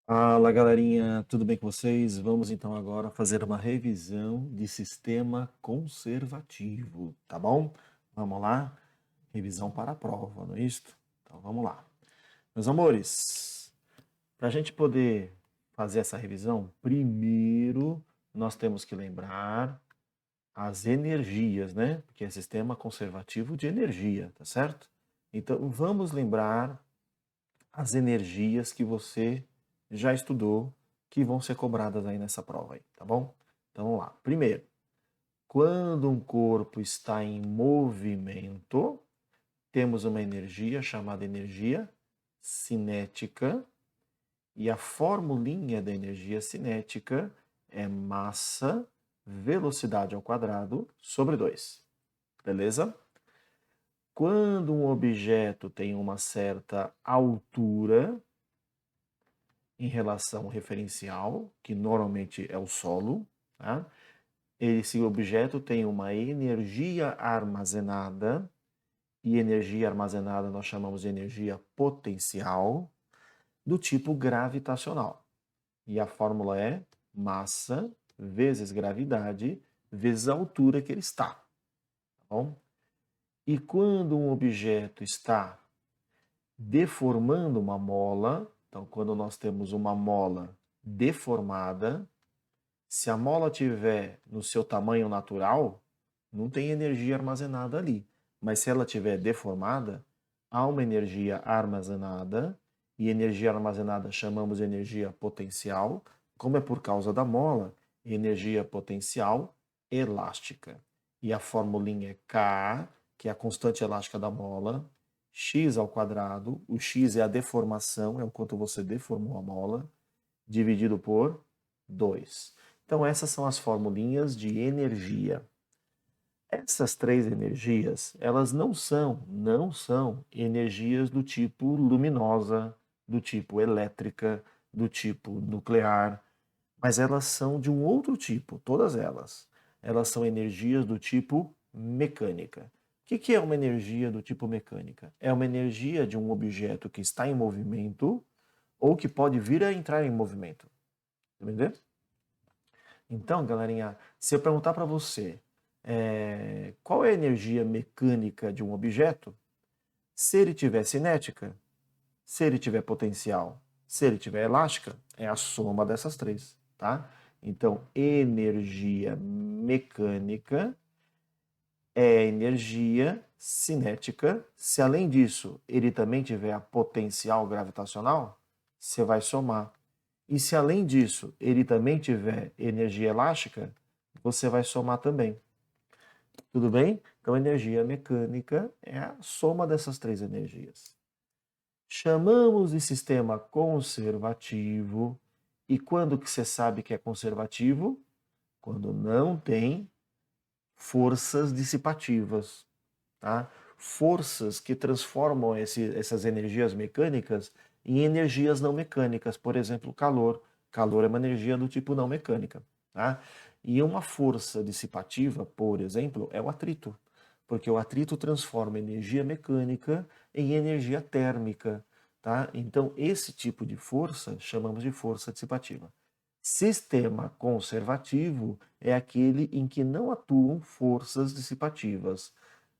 Fala galerinha, tudo bem com vocês? Vamos então agora fazer uma revisão de sistema conservativo, tá bom? Vamos lá? Revisão para a prova, não é isto? Então vamos lá. Meus amores, para a gente poder fazer essa revisão, primeiro nós temos que lembrar as energias, né? Porque é sistema conservativo de energia, tá certo? Então vamos lembrar as energias que você já estudou que vão ser cobradas aí nessa prova aí, tá bom? Então vamos lá. Primeiro, quando um corpo está em movimento, temos uma energia chamada energia cinética, e a formulinha da energia cinética é massa, velocidade ao quadrado sobre 2. Beleza? Quando um objeto tem uma certa altura, em relação ao referencial, que normalmente é o solo, tá? Esse objeto tem uma energia armazenada, e energia armazenada nós chamamos de energia potencial, do tipo gravitacional. E a fórmula é massa vezes gravidade vezes a altura que ele está. Tá bom? E quando um objeto está deformando uma mola, então quando nós temos uma mola deformada, se a mola tiver no seu tamanho natural, não tem energia armazenada ali. Mas se ela tiver deformada, há uma energia armazenada, e energia armazenada chamamos de energia potencial, como é por causa da mola, energia potencial elástica. E a formulinha é K, que é a constante elástica da mola, x ao quadrado, o x é a deformação, é o quanto você deformou a mola, dividido por 2. Então essas são as formulinhas de energia. Essas três energias, elas não são energias do tipo luminosa, do tipo elétrica, do tipo nuclear, mas elas são de um outro tipo, todas elas. Elas são energias do tipo mecânica. O que é uma energia do tipo mecânica? É uma energia de um objeto que está em movimento ou que pode vir a entrar em movimento. Entendeu? Então, galerinha, se eu perguntar para você qual é a energia mecânica de um objeto, se ele tiver cinética, se ele tiver potencial, se ele tiver elástica, é a soma dessas três, tá? Então, energia mecânica é energia cinética. Se além disso ele também tiver a potencial gravitacional, você vai somar. E se além disso ele também tiver energia elástica, você vai somar também. Tudo bem? Então, energia mecânica é a soma dessas três energias. Chamamos de sistema conservativo. E quando que você sabe que é conservativo? Quando não tem forças dissipativas, tá? Forças que transformam essas energias mecânicas em energias não mecânicas, por exemplo, calor. Calor é uma energia do tipo não mecânica. Tá? E uma força dissipativa, por exemplo, é o atrito, porque o atrito transforma energia mecânica em energia térmica. Tá? Então, esse tipo de força chamamos de força dissipativa. Sistema conservativo é aquele em que não atuam forças dissipativas.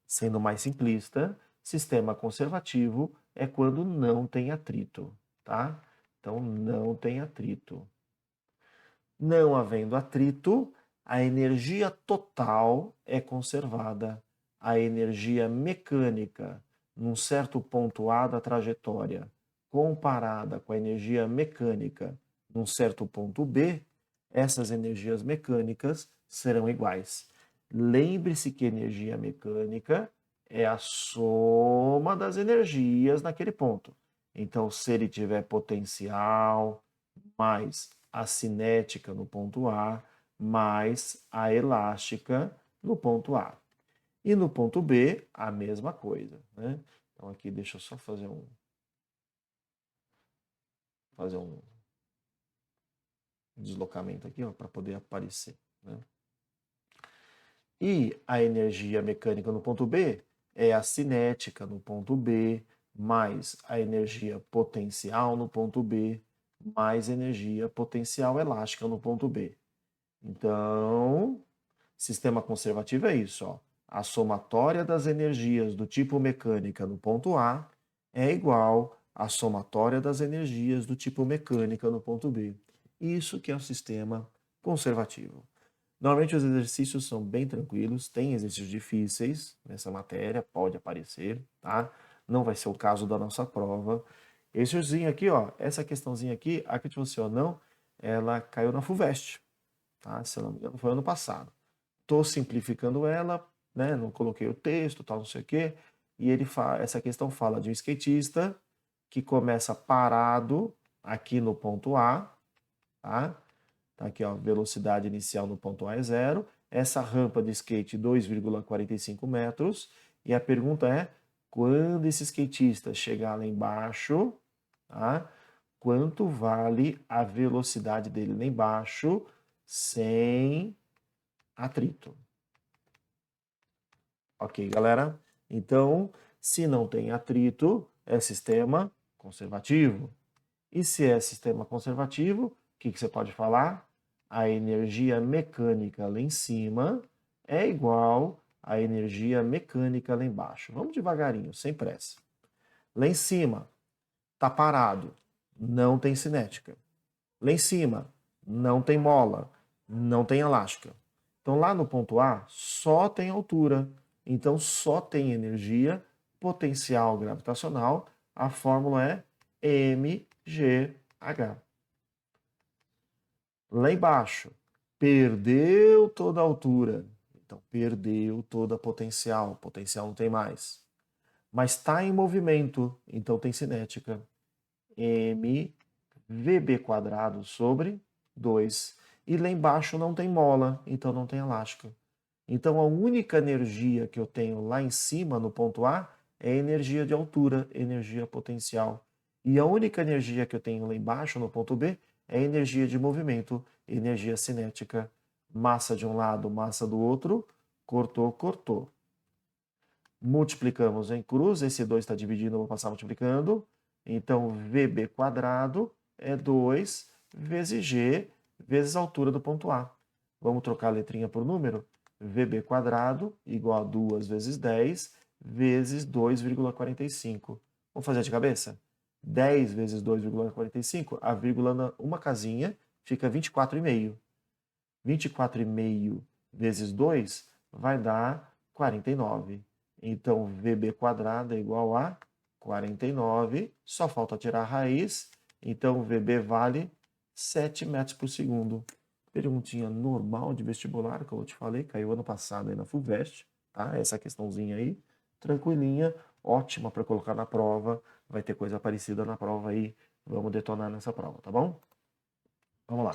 Sendo mais simplista, sistema conservativo é quando não tem atrito, tá? Então não tem atrito. Não havendo atrito, a energia total é conservada. A energia mecânica, num certo ponto A da trajetória, comparada com a energia mecânica num certo ponto B, essas energias mecânicas serão iguais. Lembre-se que energia mecânica é a soma das energias naquele ponto. Então, se ele tiver potencial, mais a cinética no ponto A, mais a elástica no ponto A. E no ponto B, a mesma coisa. Né? Então, aqui deixa eu só fazer um deslocamento aqui para poder aparecer. Né? E a energia mecânica no ponto B é a cinética no ponto B, mais a energia potencial no ponto B, mais energia potencial elástica no ponto B. Então, sistema conservativo é isso, ó. A somatória das energias do tipo mecânica no ponto A é igual à somatória das energias do tipo mecânica no ponto B. Isso que é o sistema conservativo. Normalmente os exercícios são bem tranquilos, tem exercícios difíceis nessa matéria, pode aparecer, tá? Não vai ser o caso da nossa prova. Esse aqui, ó, essa questãozinha aqui, acredite você ou não, ela caiu na FUVEST, tá? Se eu não me engano, foi ano passado. Estou simplificando ela, né? Não coloquei o texto, tal, não sei o quê. E essa questão fala de um skatista que começa parado aqui no ponto A, tá? Tá aqui, ó, velocidade inicial no ponto A é 0. Essa rampa de skate 2,45 metros. E a pergunta é, quando esse skatista chegar lá embaixo, tá? Quanto vale a velocidade dele lá embaixo sem atrito? Ok, galera? Então, se não tem atrito, é sistema conservativo. E se é sistema conservativo, o que você pode falar? A energia mecânica lá em cima é igual à energia mecânica lá embaixo. Vamos devagarinho, sem pressa. Lá em cima, está parado, não tem cinética. Lá em cima, não tem mola, não tem elástica. Então lá no ponto A, só tem altura. Então só tem energia potencial gravitacional. A fórmula é mgh. Lá embaixo, perdeu toda a altura. Então perdeu toda a potencial. Potencial não tem mais. Mas está em movimento, então tem cinética. mvb² sobre 2. E lá embaixo não tem mola, então não tem elástica. Então a única energia que eu tenho lá em cima, no ponto A, é energia de altura, energia potencial. E a única energia que eu tenho lá embaixo, no ponto B, é energia de movimento, energia cinética. Massa de um lado, massa do outro, cortou, cortou. Multiplicamos em cruz, esse 2 está dividindo, eu vou passar multiplicando. Então, VB² é 2 vezes G vezes a altura do ponto A. Vamos trocar a letrinha por número? VB² igual a 2 vezes 10 vezes 2,45. Vamos fazer de cabeça? 10 vezes 2,45, a vírgula uma casinha fica 24,5. 24,5 vezes 2 vai dar 49. Então, VB² é igual a 49. Só falta tirar a raiz. Então, VB vale 7 metros por segundo. Perguntinha normal de vestibular, como eu te falei, caiu ano passado aí na FUVEST, tá? Essa questãozinha aí, tranquilinha, ótima para colocar na prova. Vai ter coisa parecida na prova aí. Vamos detonar nessa prova, tá bom? Vamos lá.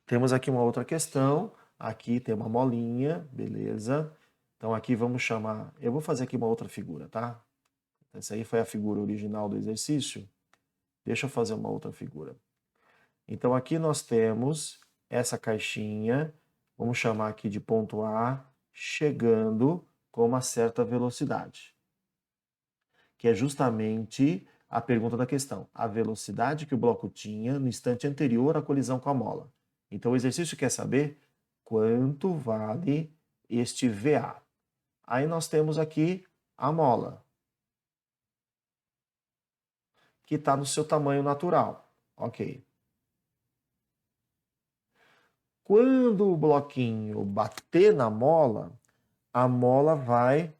Temos aqui uma outra questão. Aqui tem uma molinha, beleza? Então aqui vamos chamar... Eu vou fazer aqui uma outra figura, tá? Essa aí foi a figura original do exercício. Deixa eu fazer uma outra figura. Então aqui nós temos essa caixinha, vamos chamar aqui de ponto A, chegando com uma certa velocidade. Que é justamente a pergunta da questão. A velocidade que o bloco tinha no instante anterior à colisão com a mola. Então o exercício quer saber quanto vale este VA. Aí nós temos aqui a mola, que está no seu tamanho natural. Ok. Quando o bloquinho bater na mola, a mola vai...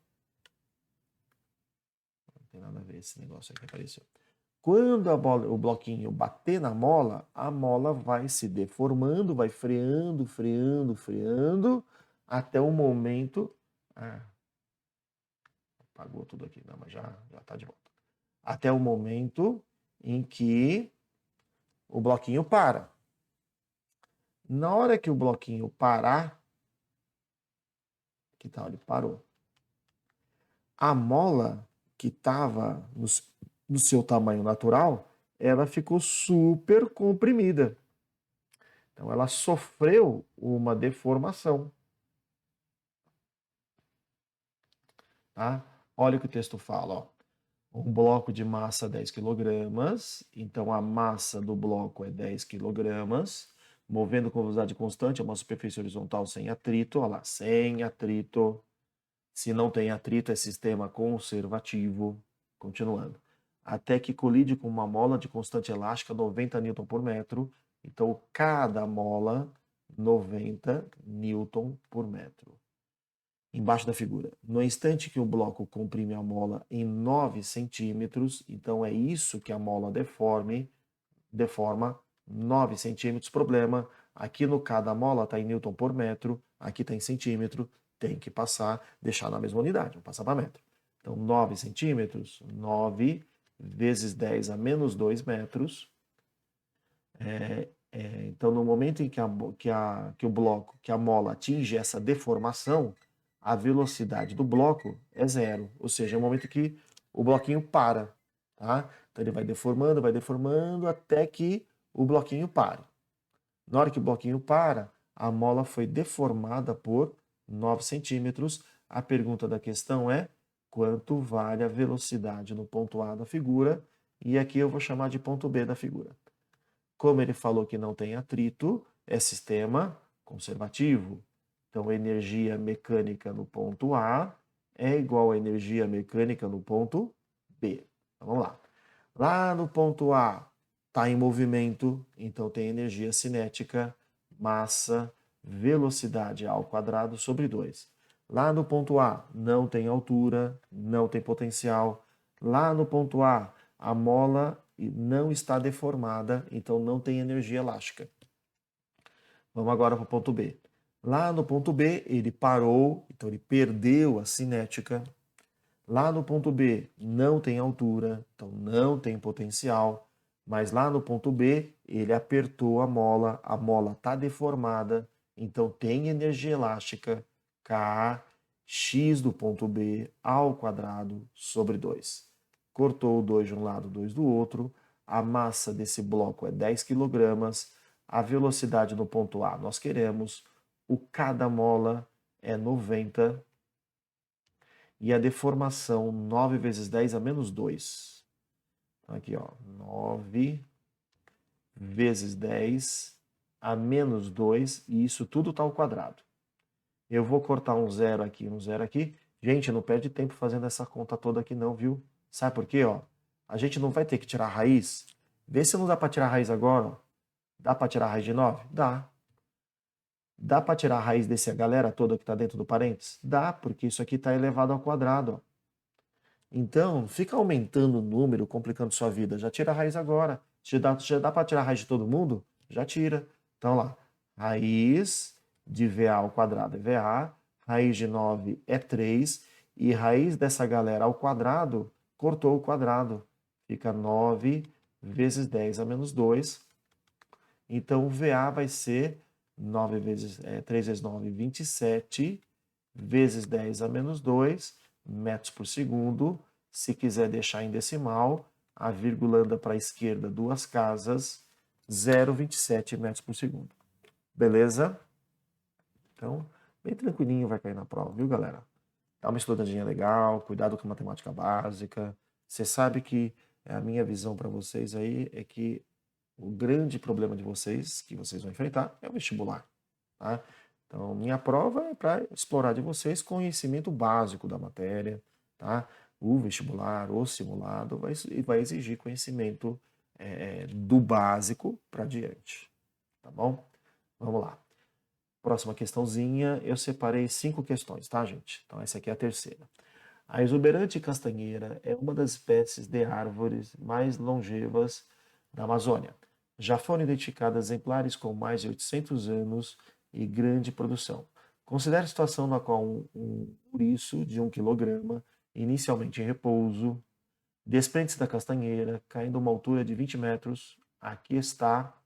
Não tem nada a ver esse negócio aqui que apareceu. Quando o bloquinho bater na mola, a mola vai se deformando, vai freando, freando, freando, até o momento... apagou tudo aqui, não, mas já está de volta. Até o momento em que o bloquinho para. Na hora que o bloquinho parar, que tal? Ele parou. A mola que estava no seu tamanho natural, ela ficou super comprimida. Então ela sofreu uma deformação. Tá? Olha o que o texto fala. Ó. Um bloco de massa 10 kg, então a massa do bloco é 10 kg, movendo com velocidade constante, é uma superfície horizontal sem atrito, olha lá, sem atrito. Se não tem atrito, é sistema conservativo. Continuando. Até que colide com uma mola de constante elástica 90 Nm por metro. Então, cada mola, 90 Nm por metro. Embaixo da figura. No instante que o bloco comprime a mola em 9 centímetros, então é isso que a mola deforma 9 centímetros. Problema, aqui no cada mola está em Newton por metro, aqui está em centímetro, tem que passar, deixar na mesma unidade, vou passar para metro. Então, 9 centímetros, 9 vezes 10 a menos 2 metros. Então, no momento em que o bloco, que a mola atinge essa deformação, a velocidade do bloco é zero. Ou seja, é o momento que o bloquinho para. Tá? Então, ele vai deformando até que o bloquinho pare. Na hora que o bloquinho para, a mola foi deformada por 9 centímetros. A pergunta da questão é quanto vale a velocidade no ponto A da figura? E aqui eu vou chamar de ponto B da figura. Como ele falou que não tem atrito, é sistema conservativo. Então, energia mecânica no ponto A é igual a energia mecânica no ponto B. Então, vamos lá. Lá no ponto A está em movimento, então tem energia cinética, massa, velocidade ao quadrado sobre 2. Lá no ponto A não tem altura, não tem potencial. Lá no ponto a mola não está deformada, então não tem energia elástica. Vamos agora para o ponto B. Lá no ponto B, ele parou, então ele perdeu a cinética. Lá no ponto B, não tem altura, então não tem potencial. Mas lá no ponto B, ele apertou a mola está deformada, então tem energia elástica, K, x do ponto B ao quadrado sobre 2. Cortou o 2 de um lado, 2 do outro. A massa desse bloco é 10 kg. A velocidade no ponto A nós queremos. O cada mola é 90. E a deformação 9 vezes 10 a menos 2. Aqui, ó, 9 vezes 10 a menos 2. E isso tudo está ao quadrado. Eu vou cortar um zero aqui, um zero aqui. Gente, não perde tempo fazendo essa conta toda aqui não, viu? Sabe por quê? Ó? A gente não vai ter que tirar a raiz. Vê se não dá para tirar a raiz agora. Ó. Dá para tirar a raiz de 9? Dá. Dá para tirar a raiz dessa galera toda que está dentro do parênteses? Dá, porque isso aqui está elevado ao quadrado. Ó. Então, fica aumentando o número, complicando sua vida. Já tira a raiz agora. Já dá para tirar a raiz de todo mundo? Já tira. Então, lá. Raiz de VA ao quadrado é VA. Raiz de 9 é 3. E raiz dessa galera ao quadrado, cortou o quadrado. Fica 9 vezes 10 a menos 2. Então, o VA vai ser 3 vezes 9, 27, vezes 10 a menos 2 metros por segundo. Se quiser deixar em decimal, a vírgula anda para a esquerda 2 casas, 0,27 metros por segundo. Beleza? Então, bem tranquilinho vai cair na prova, viu, galera? Dá uma estudadinha legal, cuidado com a matemática básica. Você sabe que a minha visão para vocês aí é que o grande problema de vocês, que vocês vão enfrentar, é o vestibular. Tá? Então, minha prova é para explorar de vocês conhecimento básico da matéria. Tá? O vestibular, o simulado, vai exigir conhecimento do básico para diante. Tá bom? Vamos lá. Próxima questãozinha, eu separei 5 questões, tá, gente? Então, essa aqui é a terceira. A exuberante castanheira é uma das espécies de árvores mais longevas da Amazônia. Já foram identificadas exemplares com mais de 800 anos e grande produção. Considere a situação na qual um ouriço de 1 kg, inicialmente em repouso, desprende-se da castanheira, caindo a uma altura de 20 metros. Aqui está,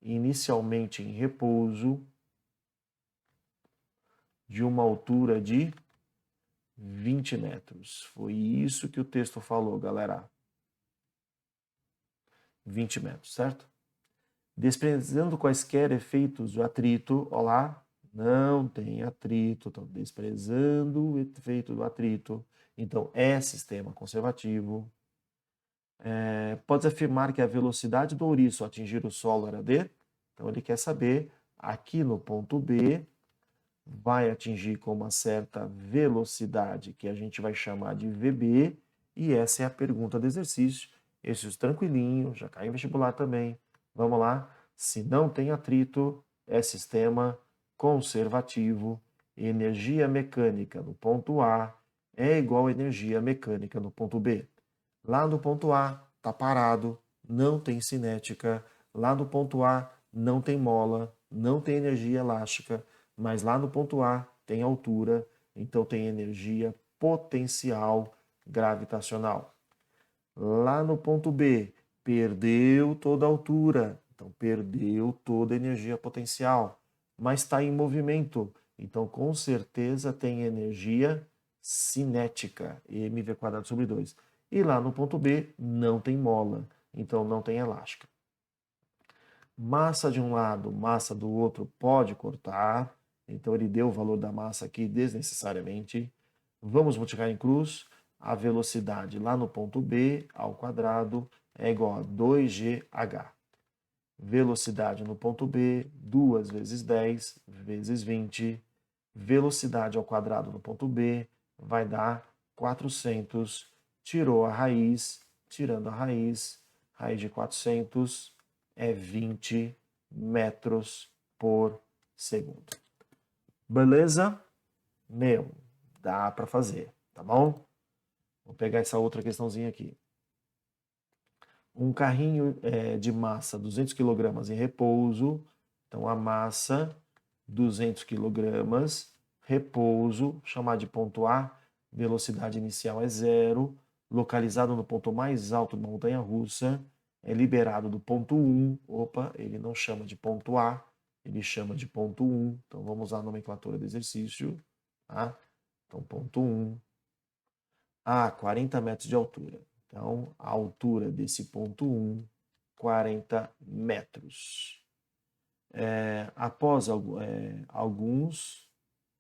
inicialmente em repouso, de uma altura de 20 metros. Foi isso que o texto falou, galera. 20 metros, certo? Desprezando quaisquer efeitos do atrito, olá, não tem atrito, estão desprezando o efeito do atrito. Então, é sistema conservativo. Pode afirmar que a velocidade do ouriço ao atingir o solo era d? Então, ele quer saber, aqui no ponto B, vai atingir com uma certa velocidade, que a gente vai chamar de VB, e essa é a pergunta do exercício. Exercício tranquilinho, já cai em vestibular também. Vamos lá. Se não tem atrito, é sistema conservativo. Energia mecânica no ponto A é igual a energia mecânica no ponto B. Lá no ponto A está parado, não tem cinética. Lá no ponto A não tem mola, não tem energia elástica. Mas lá no ponto A tem altura, então tem energia potencial gravitacional. Lá no ponto B, perdeu toda a altura, então perdeu toda a energia potencial, mas está em movimento, então com certeza tem energia cinética, mv²/2. E lá no ponto B não tem mola, então não tem elástica. Massa de um lado, massa do outro pode cortar, então ele deu o valor da massa aqui desnecessariamente. Vamos multiplicar em cruz. A velocidade lá no ponto B ao quadrado é igual a 2gh. Velocidade no ponto B, 2 vezes 10 vezes 20. Velocidade ao quadrado no ponto B vai dar 400. Tirou a raiz, tirando a raiz de 400 é 20 metros por segundo. Beleza? Meu, dá para fazer, tá bom? Vou pegar essa outra questãozinha aqui. Um carrinho de massa 200 kg em repouso. Então, a massa, 200 kg, repouso, chamar de ponto A, velocidade inicial é 0, localizado no ponto mais alto da montanha-russa, é liberado do ponto 1. Opa, ele não chama de ponto A, ele chama de ponto 1. Então, vamos usar a nomenclatura do exercício. Tá? Então, ponto 1. 40 metros de altura. Então, a altura desse ponto 1, 40 metros. Após alguns,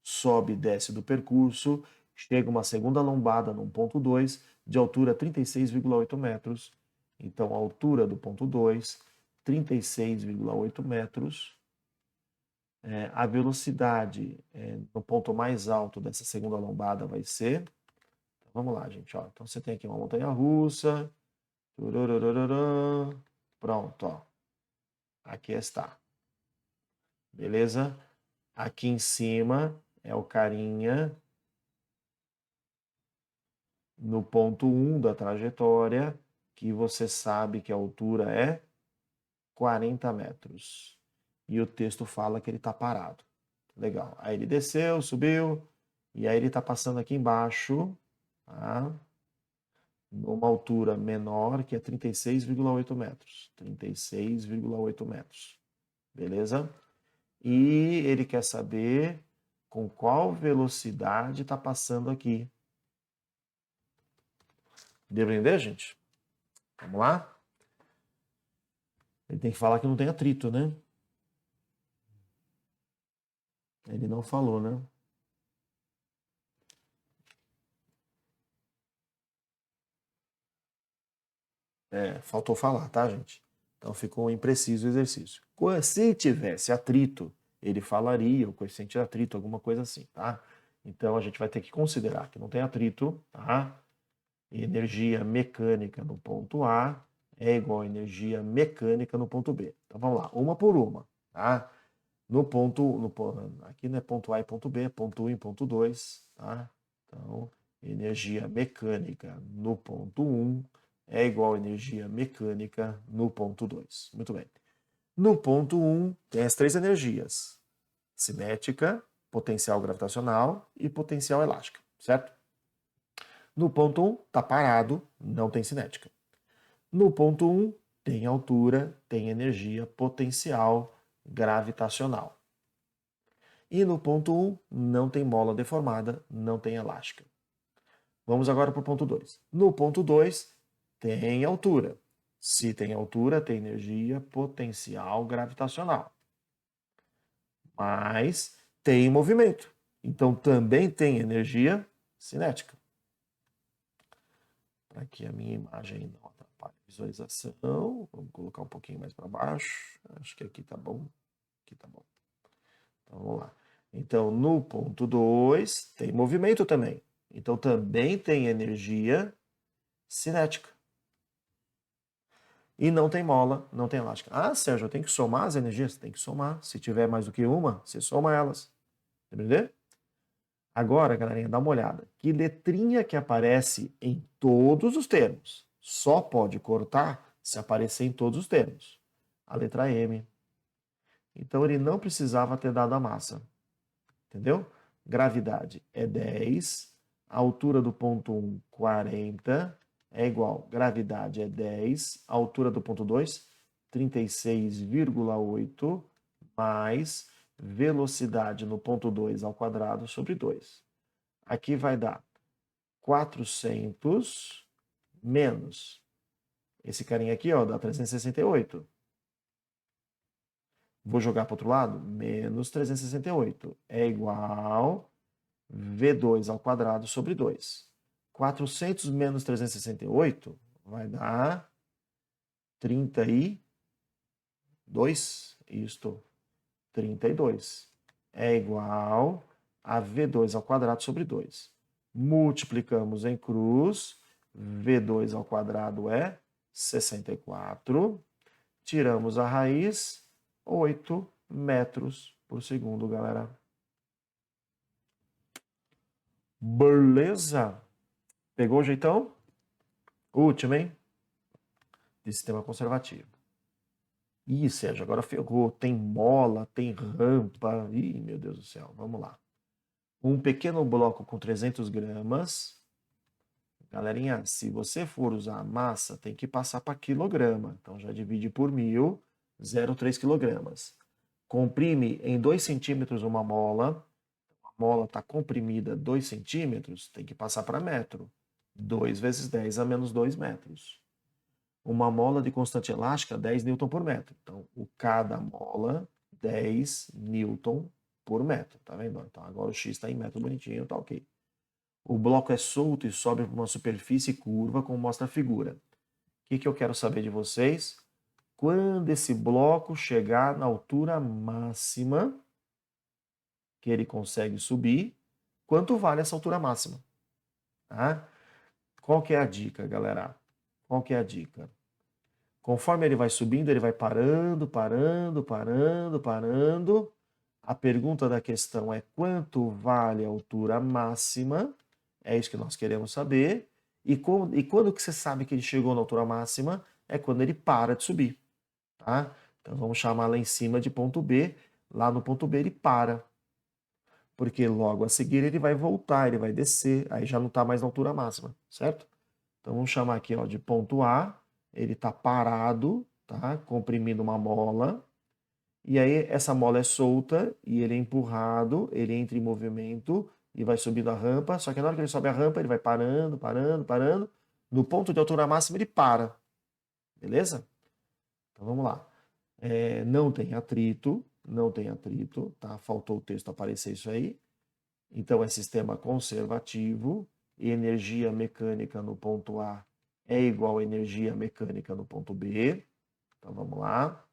sobe e desce do percurso, chega uma segunda lombada no ponto 2, de altura 36,8 metros. Então, a altura do ponto 2, 36,8 metros. A velocidade no ponto mais alto dessa segunda lombada vai ser... Vamos lá, gente. Ó. Então, você tem aqui uma montanha-russa. Pronto, ó. Aqui está. Beleza? Aqui em cima é o carinha no ponto 1 da trajetória, que você sabe que a altura é 40 metros. E o texto fala que ele está parado. Legal. Aí ele desceu, subiu, e aí ele está passando aqui embaixo, tá? Numa altura menor, que é 36,8 metros. 36,8 metros. Beleza? E ele quer saber com qual velocidade está passando aqui. Deu pra entender, gente? Vamos lá? Ele tem que falar que não tem atrito, né? Ele não falou, né? Faltou falar, tá, gente? Então ficou impreciso o exercício. Se tivesse atrito, ele falaria o coeficiente de atrito, alguma coisa assim, tá? Então a gente vai ter que considerar que não tem atrito, tá? Energia mecânica no ponto A é igual a energia mecânica no ponto B. Então vamos lá, uma por uma, tá? Aqui não é ponto A e ponto B, é ponto 1 e ponto 2, tá? Então, energia mecânica no ponto 1 é igual a energia mecânica no ponto 2. Muito bem. No ponto 1 tem as três energias: cinética, potencial gravitacional e potencial elástica, certo? No ponto 1 está parado, não tem cinética. No ponto 1 tem altura, tem energia potencial gravitacional. E no ponto 1 não tem mola deformada, não tem elástica. Vamos agora para o ponto 2. No ponto 2 tem altura. Se tem altura, tem energia potencial gravitacional. Mas tem movimento. Então, também tem energia cinética. Para que a minha imagem não atrapalhe a visualização, vamos colocar um pouquinho mais para baixo. Acho que aqui tá bom. Aqui tá bom. Então, vamos lá. Então, no ponto 2, tem movimento também. Então, também tem energia cinética. E não tem mola, não tem elástica. Ah, Sérgio, eu tenho que somar as energias? Tem que somar. Se tiver mais do que uma, você soma elas. Entendeu? Agora, galerinha, dá uma olhada. Que letrinha que aparece em todos os termos? Só pode cortar se aparecer em todos os termos. A letra M. Então, ele não precisava ter dado a massa. Entendeu? Gravidade é 10. A altura do ponto 1, 40. É igual. Gravidade é 10. A altura do ponto 2, 36,8. Mais velocidade no ponto 2 ao quadrado sobre 2. Aqui vai dar 400 menos esse carinha aqui, ó, dá 368. Vou jogar para o outro lado? Menos 368 é igual V2 ao quadrado sobre 2. 400 menos 368 vai dar 32. Isto, 32. É igual a V2 ao quadrado sobre 2. Multiplicamos em cruz, V2 ao quadrado é 64. Tiramos a raiz, 8 metros por segundo, galera. Beleza? Pegou o jeitão? Último, hein? De sistema conservativo. Ih, Sérgio, agora ferrou. Tem mola, tem rampa. Ih, meu Deus do céu. Vamos lá. Um pequeno bloco com 300 gramas. Galerinha, se você for usar a massa, tem que passar para quilograma. Então, já divide por 1.000, 0,3 quilogramas. Comprime em 2 centímetros uma mola. A mola está comprimida 2 centímetros, tem que passar para metro. 2 vezes 10 a menos 2 metros. Uma mola de constante elástica, 10 newton por metro. Então, cada mola, 10 newton por metro. Tá vendo? Então, agora o X está em metro bonitinho, tá ok. O bloco é solto e sobe para uma superfície curva, como mostra a figura. O que eu quero saber de vocês? Quando esse bloco chegar na altura máxima que ele consegue subir, quanto vale essa altura máxima? Tá? Qual que é a dica, galera? Qual que é a dica? Conforme ele vai subindo, ele vai parando, parando, parando, parando. A pergunta da questão é quanto vale a altura máxima? É isso que nós queremos saber. E quando que você sabe que ele chegou na altura máxima? É quando ele para de subir. Tá? Então vamos chamar lá em cima de ponto B. Lá no ponto B ele para. Porque logo a seguir ele vai voltar, ele vai descer. Aí já não está mais na altura máxima, certo? Então vamos chamar aqui ó, de ponto A. Ele está parado, tá? Comprimindo uma mola. E aí essa mola é solta e ele é empurrado, ele entra em movimento e vai subindo a rampa. Só que na hora que ele sobe a rampa, ele vai parando, parando, parando. No ponto de altura máxima ele para. Beleza? Então vamos lá. Não tem atrito, não tem atrito, tá? Faltou o texto aparecer isso aí. Então é sistema conservativo. Energia mecânica no ponto A é igual a energia mecânica no ponto B. Então vamos lá.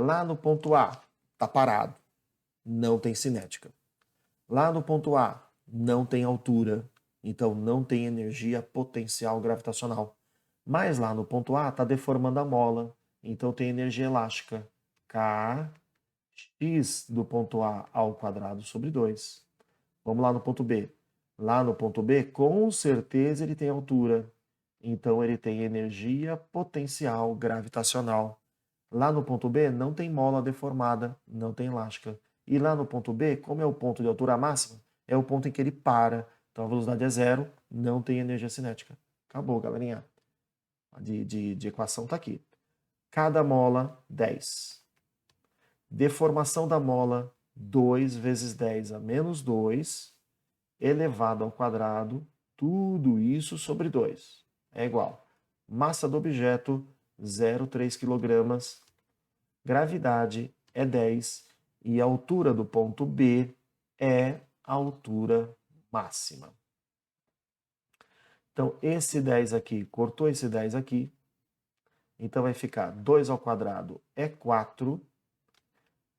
Lá no ponto A, está parado, não tem cinética. Lá no ponto A, não tem altura, então não tem energia potencial gravitacional. Mas lá no ponto A, está deformando a mola, então tem energia elástica. K, x do ponto A ao quadrado sobre 2. Vamos lá no ponto B. Lá no ponto B, com certeza ele tem altura, então ele tem energia potencial gravitacional. Lá no ponto B não tem mola deformada, não tem elástica. E lá no ponto B, como é o ponto de altura máxima, é o ponto em que ele para. Então a velocidade é zero, não tem energia cinética. Acabou, galerinha. De equação está aqui. Cada mola, 10. Deformação da mola, 2 vezes 10 a menos 2, elevado ao quadrado, tudo isso sobre 2. É igual. Massa do objeto, 0,3 kg. Gravidade é 10 E a altura do ponto B é a altura máxima. Então, esse 10 aqui, cortou esse 10 aqui, então vai ficar 2 ao quadrado é 4,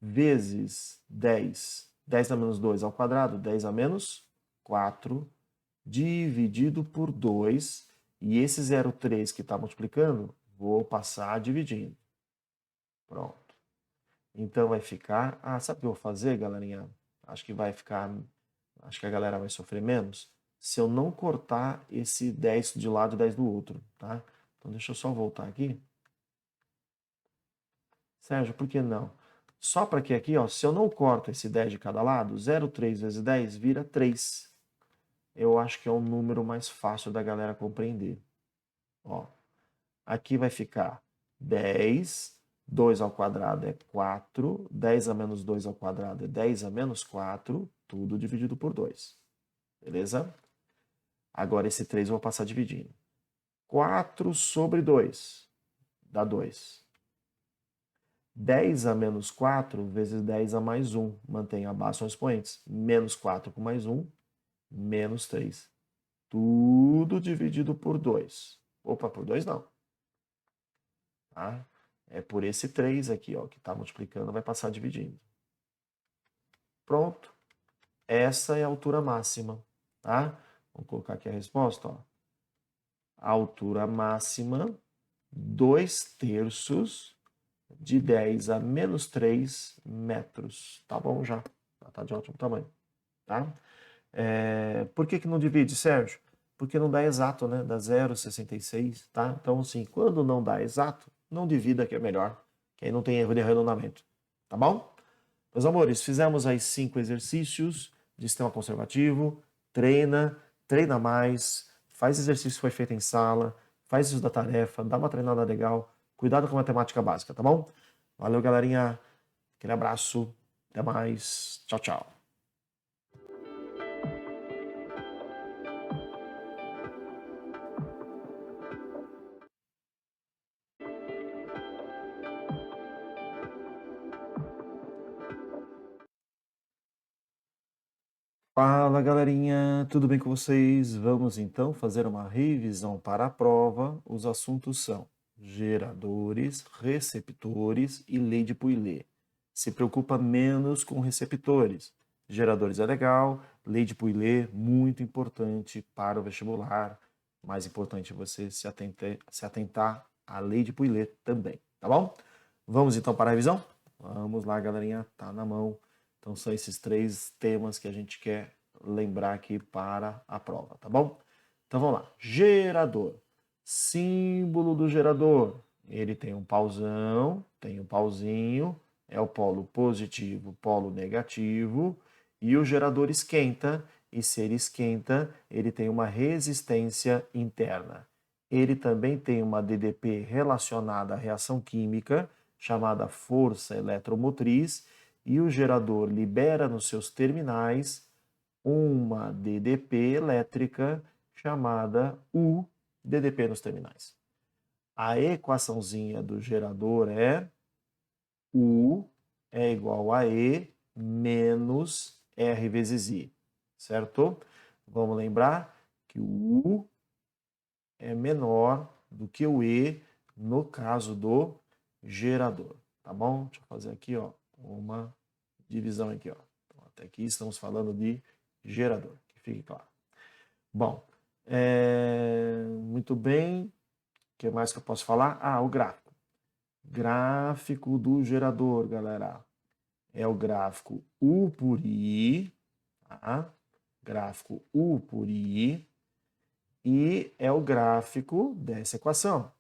vezes 10, 10 a menos 2 ao quadrado, 10 a menos 4, dividido por 2, e esse 0,3 que está multiplicando, vou passar dividindo. Pronto. Então vai ficar... Ah, sabe o que eu vou fazer, galerinha? Acho que vai ficar... Acho que a galera vai sofrer menos se eu não cortar esse 10 de um lado e 10 do outro, tá? Então deixa eu só voltar aqui. Sérgio, por que não? Só para que aqui, ó, se eu não corto esse 10 de cada lado, 0,3 vezes 10 vira 3. Eu acho que é um número mais fácil da galera compreender. Ó, aqui vai ficar 10, 2 ao quadrado é 4, 10 a menos 2 ao quadrado é 10 a menos 4, tudo dividido por 2. Beleza? Agora esse 3 eu vou passar dividindo. 4 sobre 2 dá 2. 10 a menos 4 vezes 10 a mais 1. Mantém abaixo os expoentes. Menos 4 com mais 1, menos 3. Tudo dividido por 2. Opa, por 2 não. Tá? É por esse 3 aqui, ó, que está multiplicando, vai passar dividindo. Pronto. Essa é a altura máxima. Tá? Vamos colocar aqui a resposta. Ó. A altura máxima, 2/3 de 10 a menos 3 metros. Tá bom já. Tá de ótimo tamanho. Tá? Por que não divide, Sérgio? Porque não dá exato, né? Dá 0,66, tá? Então, assim, quando não dá exato, não divida que é melhor, que aí não tem erro de arredondamento, tá bom? Meus amores, fizemos aí 5 exercícios de sistema conservativo, treina mais, faz exercício que foi feito em sala, faz isso da tarefa, dá uma treinada legal, cuidado com a matemática básica, tá bom? Valeu, galerinha, aquele abraço, até mais, tchau, tchau. Fala galerinha, tudo bem com vocês? Vamos então fazer uma revisão para a prova. Os assuntos são geradores, receptores e lei de Pouillet. Se preocupa menos com receptores. Geradores é legal, lei de Pouillet muito importante para o vestibular. Mais importante é você se atentar à lei de Pouillet também, tá bom? Vamos então para a revisão? Vamos lá galerinha, tá na mão. Então são esses 3 temas que a gente quer lembrar aqui para a prova, tá bom? Então vamos lá. Gerador. Símbolo do gerador. Ele tem um pauzão, tem um pauzinho, é o polo positivo, polo negativo, e o gerador esquenta, e se ele esquenta, ele tem uma resistência interna. Ele também tem uma DDP relacionada à reação química, chamada força eletromotriz, e o gerador libera nos seus terminais uma DDP elétrica chamada UDDP nos terminais. A equaçãozinha do gerador é U é igual a E menos R vezes I, certo? Vamos lembrar que o U é menor do que o E no caso do gerador, tá bom? Deixa eu fazer aqui, ó, uma divisão aqui, ó. Então, até aqui estamos falando de gerador, que fique claro. Bom, muito bem. O que mais que eu posso falar? Ah, o gráfico. Gráfico do gerador, galera. É o gráfico U por I, tá? Gráfico U por I. E é o gráfico dessa equação,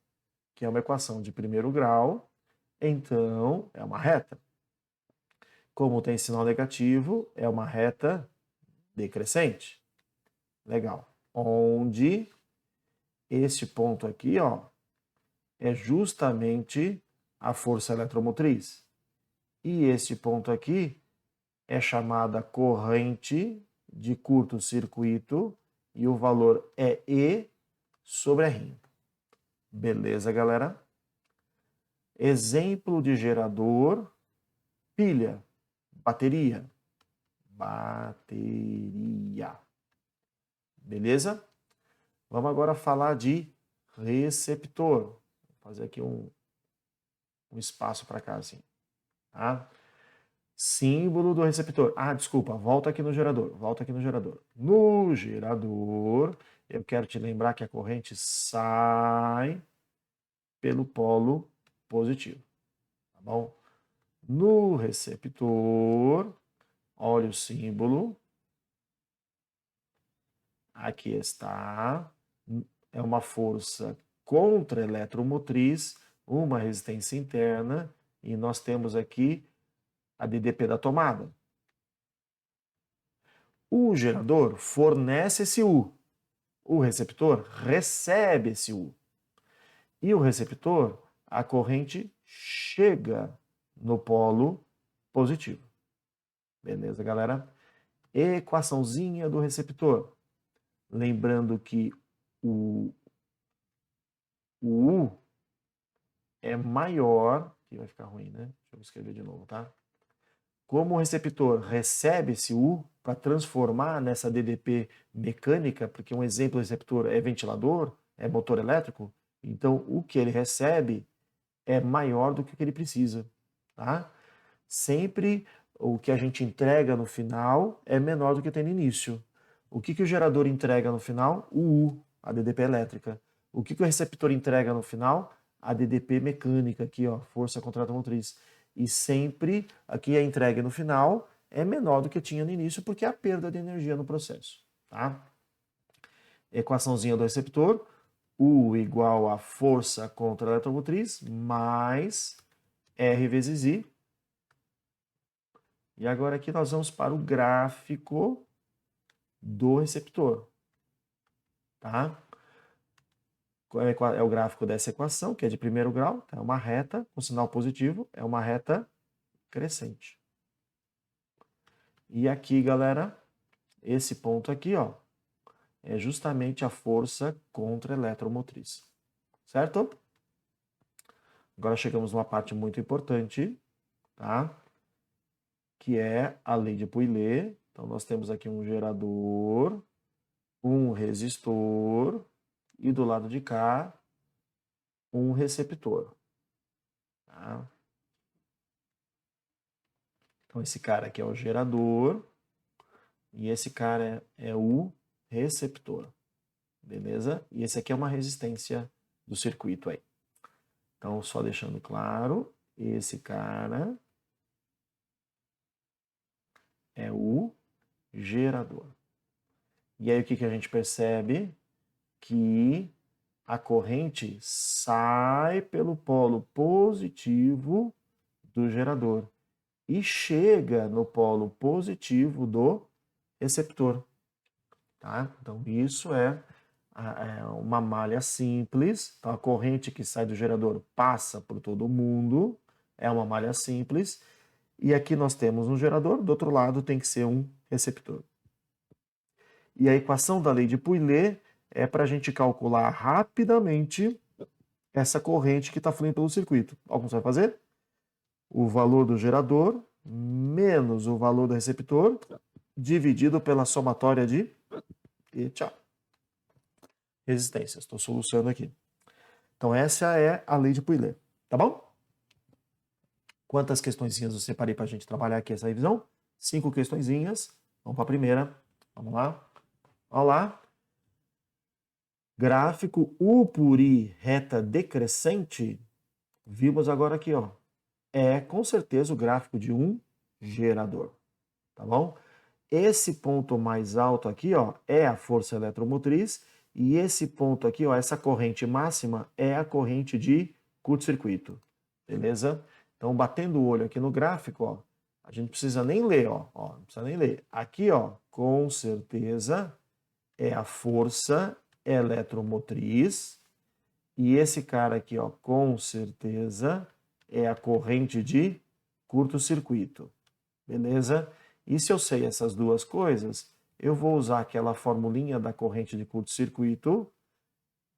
que é uma equação de primeiro grau, então é uma reta. Como tem sinal negativo, é uma reta decrescente. Legal. Onde este ponto aqui, ó, é justamente a força eletromotriz. E este ponto aqui é chamada corrente de curto-circuito e o valor é E sobre R. Beleza, galera? Exemplo de gerador, pilha. bateria. Bateria. Beleza? Vamos agora falar de receptor. Vou fazer aqui um espaço para cá, assim. Tá? Símbolo do receptor. Ah, desculpa, volta aqui no gerador. Volta aqui no gerador. No gerador, eu quero te lembrar que a corrente sai pelo polo positivo. Tá bom? No receptor, olha o símbolo. Aqui está. É uma força contra-eletromotriz, uma resistência interna, e nós temos aqui a DDP da tomada. O gerador fornece esse U. O receptor recebe esse U. E o receptor, a corrente chega no polo positivo. Beleza, galera? Equaçãozinha do receptor. Lembrando que o U é maior, que vai ficar ruim, né? Deixa eu escrever de novo, tá? Como o receptor recebe esse U para transformar nessa DDP mecânica, porque um exemplo do receptor é ventilador, é motor elétrico, então o que ele recebe é maior do que o que ele precisa, tá? Sempre o que a gente entrega no final é menor do que tem no início. O que o gerador entrega no final? O U, a DDP elétrica. O que o receptor entrega no final? A DDP mecânica, aqui, ó, força contrato-motriz. E sempre aqui a entrega no final é menor do que tinha no início, porque é a perda de energia no processo. Tá? Equaçãozinha do receptor, U igual a força contra a eletromotriz, mais R vezes I. E agora aqui nós vamos para o gráfico do receptor. Tá? É o gráfico dessa equação, que é de primeiro grau, tá? É uma reta com sinal positivo, é uma reta crescente. E aqui, galera, esse ponto aqui, ó, é justamente a força contra a eletromotriz. Certo? Agora chegamos numa parte muito importante, tá? Que é a lei de Pouillet. Então nós temos aqui um gerador, um resistor e do lado de cá um receptor. Tá? Então esse cara aqui é o gerador e esse cara é o receptor. Beleza? E esse aqui é uma resistência do circuito aí. Então, só deixando claro, esse cara é o gerador. E aí o que a gente percebe? Que a corrente sai pelo polo positivo do gerador e chega no polo positivo do receptor. Tá? Então, isso é uma malha simples. Então, a corrente que sai do gerador passa por todo mundo, é uma malha simples. E aqui nós temos um gerador, do outro lado tem que ser um receptor. E a equação da lei de Pouillet é para a gente calcular rapidamente essa corrente que está fluindo pelo circuito. Olha como você vai fazer? O valor do gerador menos o valor do receptor dividido pela somatória de... E tchau. Resistências. Estou solucionando aqui. Então essa é a lei de Pouillet. Tá bom? Quantas questõezinhas eu separei para a gente trabalhar aqui essa revisão? 5 questõezinhas. Vamos para a primeira. Vamos lá. Olha lá. Gráfico U por I reta decrescente. Vimos agora aqui, ó. É com certeza o gráfico de um gerador. Tá bom? Esse ponto mais alto aqui, ó, é a força eletromotriz. E esse ponto aqui, ó, essa corrente máxima é a corrente de curto-circuito. Beleza? Então, batendo o olho aqui no gráfico, ó, a gente não precisa nem ler, ó, não precisa nem ler. Aqui, ó, com certeza é a força eletromotriz. E esse cara aqui, ó, com certeza é a corrente de curto-circuito. Beleza? E se eu sei essas duas coisas, eu vou usar aquela formulinha da corrente de curto-circuito,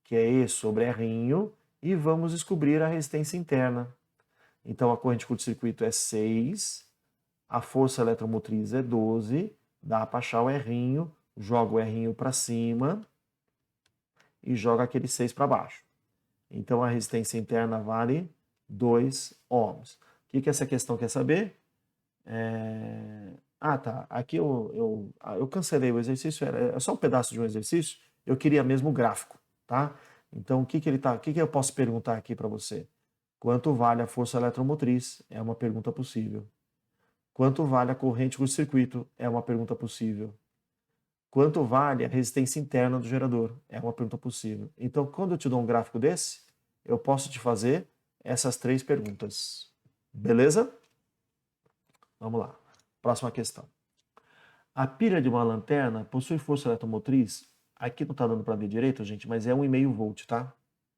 que é E sobre R', e vamos descobrir a resistência interna. Então, a corrente de curto-circuito é 6 A força eletromotriz é 12, dá para achar o R'inho, joga o R'inho para cima e joga aquele 6 para baixo. Então a resistência interna vale 2 ohms. O que essa questão quer saber? Ah, tá. Aqui eu cancelei o exercício, é só um pedaço de um exercício. Eu queria mesmo o gráfico, tá? Então o que eu posso perguntar aqui para você? Quanto vale a força eletromotriz? É uma pergunta possível. Quanto vale a corrente por circuito? É uma pergunta possível. Quanto vale a resistência interna do gerador? É uma pergunta possível. Então, quando eu te dou um gráfico desse, eu posso te fazer essas 3 perguntas. Beleza? Vamos lá. Próxima questão. A pilha de uma lanterna possui força eletromotriz? Aqui não está dando para ver direito, gente, mas é 1,5 volt, tá?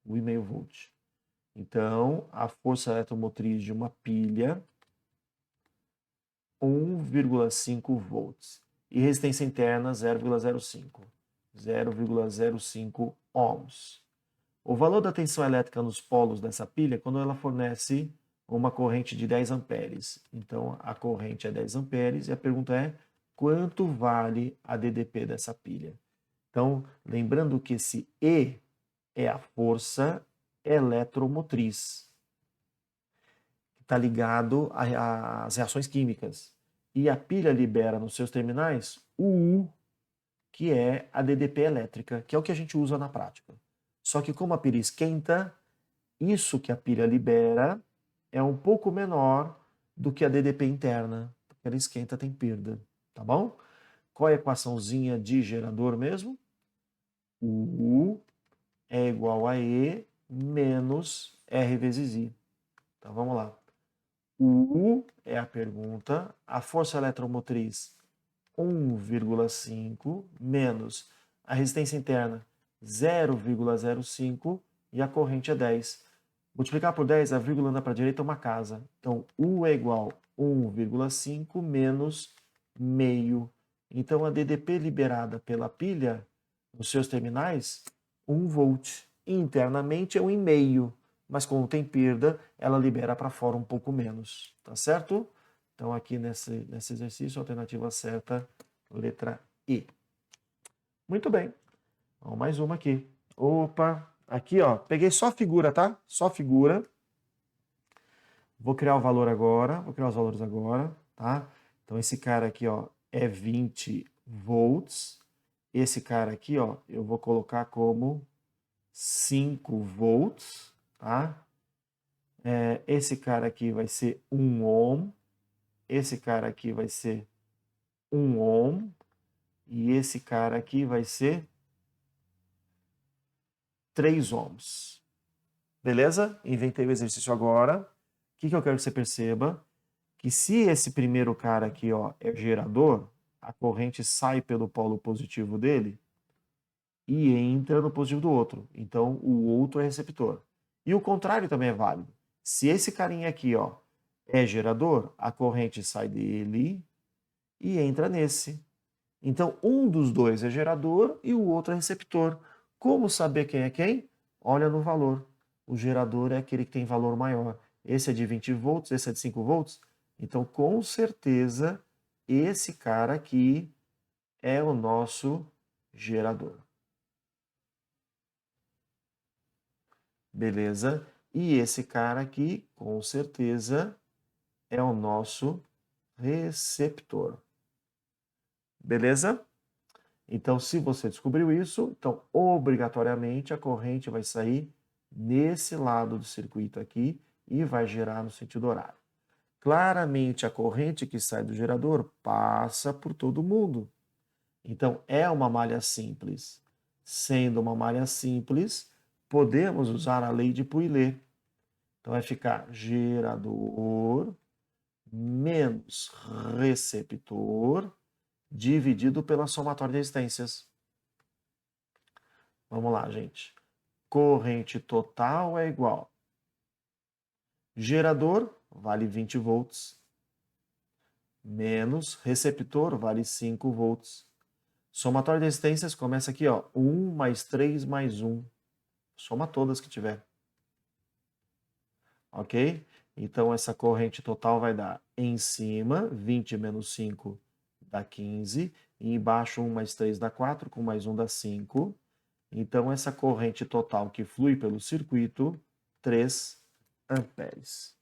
1,5 volt. Então, a força eletromotriz de uma pilha, 1,5 volts. E resistência interna, 0,05. 0,05 ohms. O valor da tensão elétrica nos polos dessa pilha é quando ela fornece uma corrente de 10 amperes. Então, a corrente é 10 amperes e a pergunta é quanto vale a DDP dessa pilha? Então, lembrando que esse E é a força eletromotriz, que está ligado às reações químicas. E a pilha libera nos seus terminais o U, que é a DDP elétrica, que é o que a gente usa na prática. Só que como a pilha esquenta, isso que a pilha libera é um pouco menor do que a DDP interna, porque ela esquenta, tem perda, tá bom? Qual é a equaçãozinha de gerador mesmo? O U é igual a E menos R vezes I. Então vamos lá. O U é a pergunta, a força eletromotriz 1,5 menos a resistência interna 0,05 e a corrente é 10. Multiplicar por 10, a vírgula anda para a direita é uma casa. Então, U é igual a 1,5 menos meio. Então, a DDP liberada pela pilha, nos seus terminais, 1 volt. Internamente é 1,5. Mas como tem perda, ela libera para fora um pouco menos. Tá certo? Então, aqui nesse exercício, a alternativa certa, letra E. Muito bem. Vamos mais uma aqui. Opa, aqui ó, peguei só a figura, tá? Só figura. Vou criar o valor agora, vou criar os valores agora, tá? Então esse cara aqui, ó, é 20 volts. Esse cara aqui, ó, eu vou colocar como 5 volts, tá? Esse cara aqui vai ser 1 ohm. Esse cara aqui vai ser 1 ohm. E esse cara aqui vai ser 3 ohms. Beleza? Inventei o exercício agora. O que eu quero que você perceba? Que se esse primeiro cara aqui ó, é gerador, a corrente sai pelo polo positivo dele e entra no positivo do outro. Então, o outro é receptor. E o contrário também é válido. Se esse carinha aqui ó, é gerador, a corrente sai dele e entra nesse. Então, um dos dois é gerador e o outro é receptor. Como saber quem é quem? Olha no valor. O gerador é aquele que tem valor maior. Esse é de 20 volts, esse é de 5 volts. Então, com certeza, esse cara aqui é o nosso gerador. Beleza? E esse cara aqui, com certeza, é o nosso receptor. Beleza? Então, se você descobriu isso, então obrigatoriamente a corrente vai sair nesse lado do circuito aqui e vai gerar no sentido horário. Claramente a corrente que sai do gerador passa por todo mundo. Então é uma malha simples. Sendo uma malha simples, podemos usar a lei de Pouillet. Então vai ficar gerador menos receptor dividido pela somatória de resistências. Vamos lá, gente. Corrente total é igual. Gerador vale 20 volts. Menos receptor vale 5 volts. Somatória de resistências começa aqui, ó. 1 mais 3 mais 1. Soma todas que tiver. Ok? Então, essa corrente total vai dar em cima, 20 menos 5 dá 15, e embaixo 1 mais 3 dá 4, com mais 1 dá 5. Então, essa corrente total que flui pelo circuito, 3 amperes.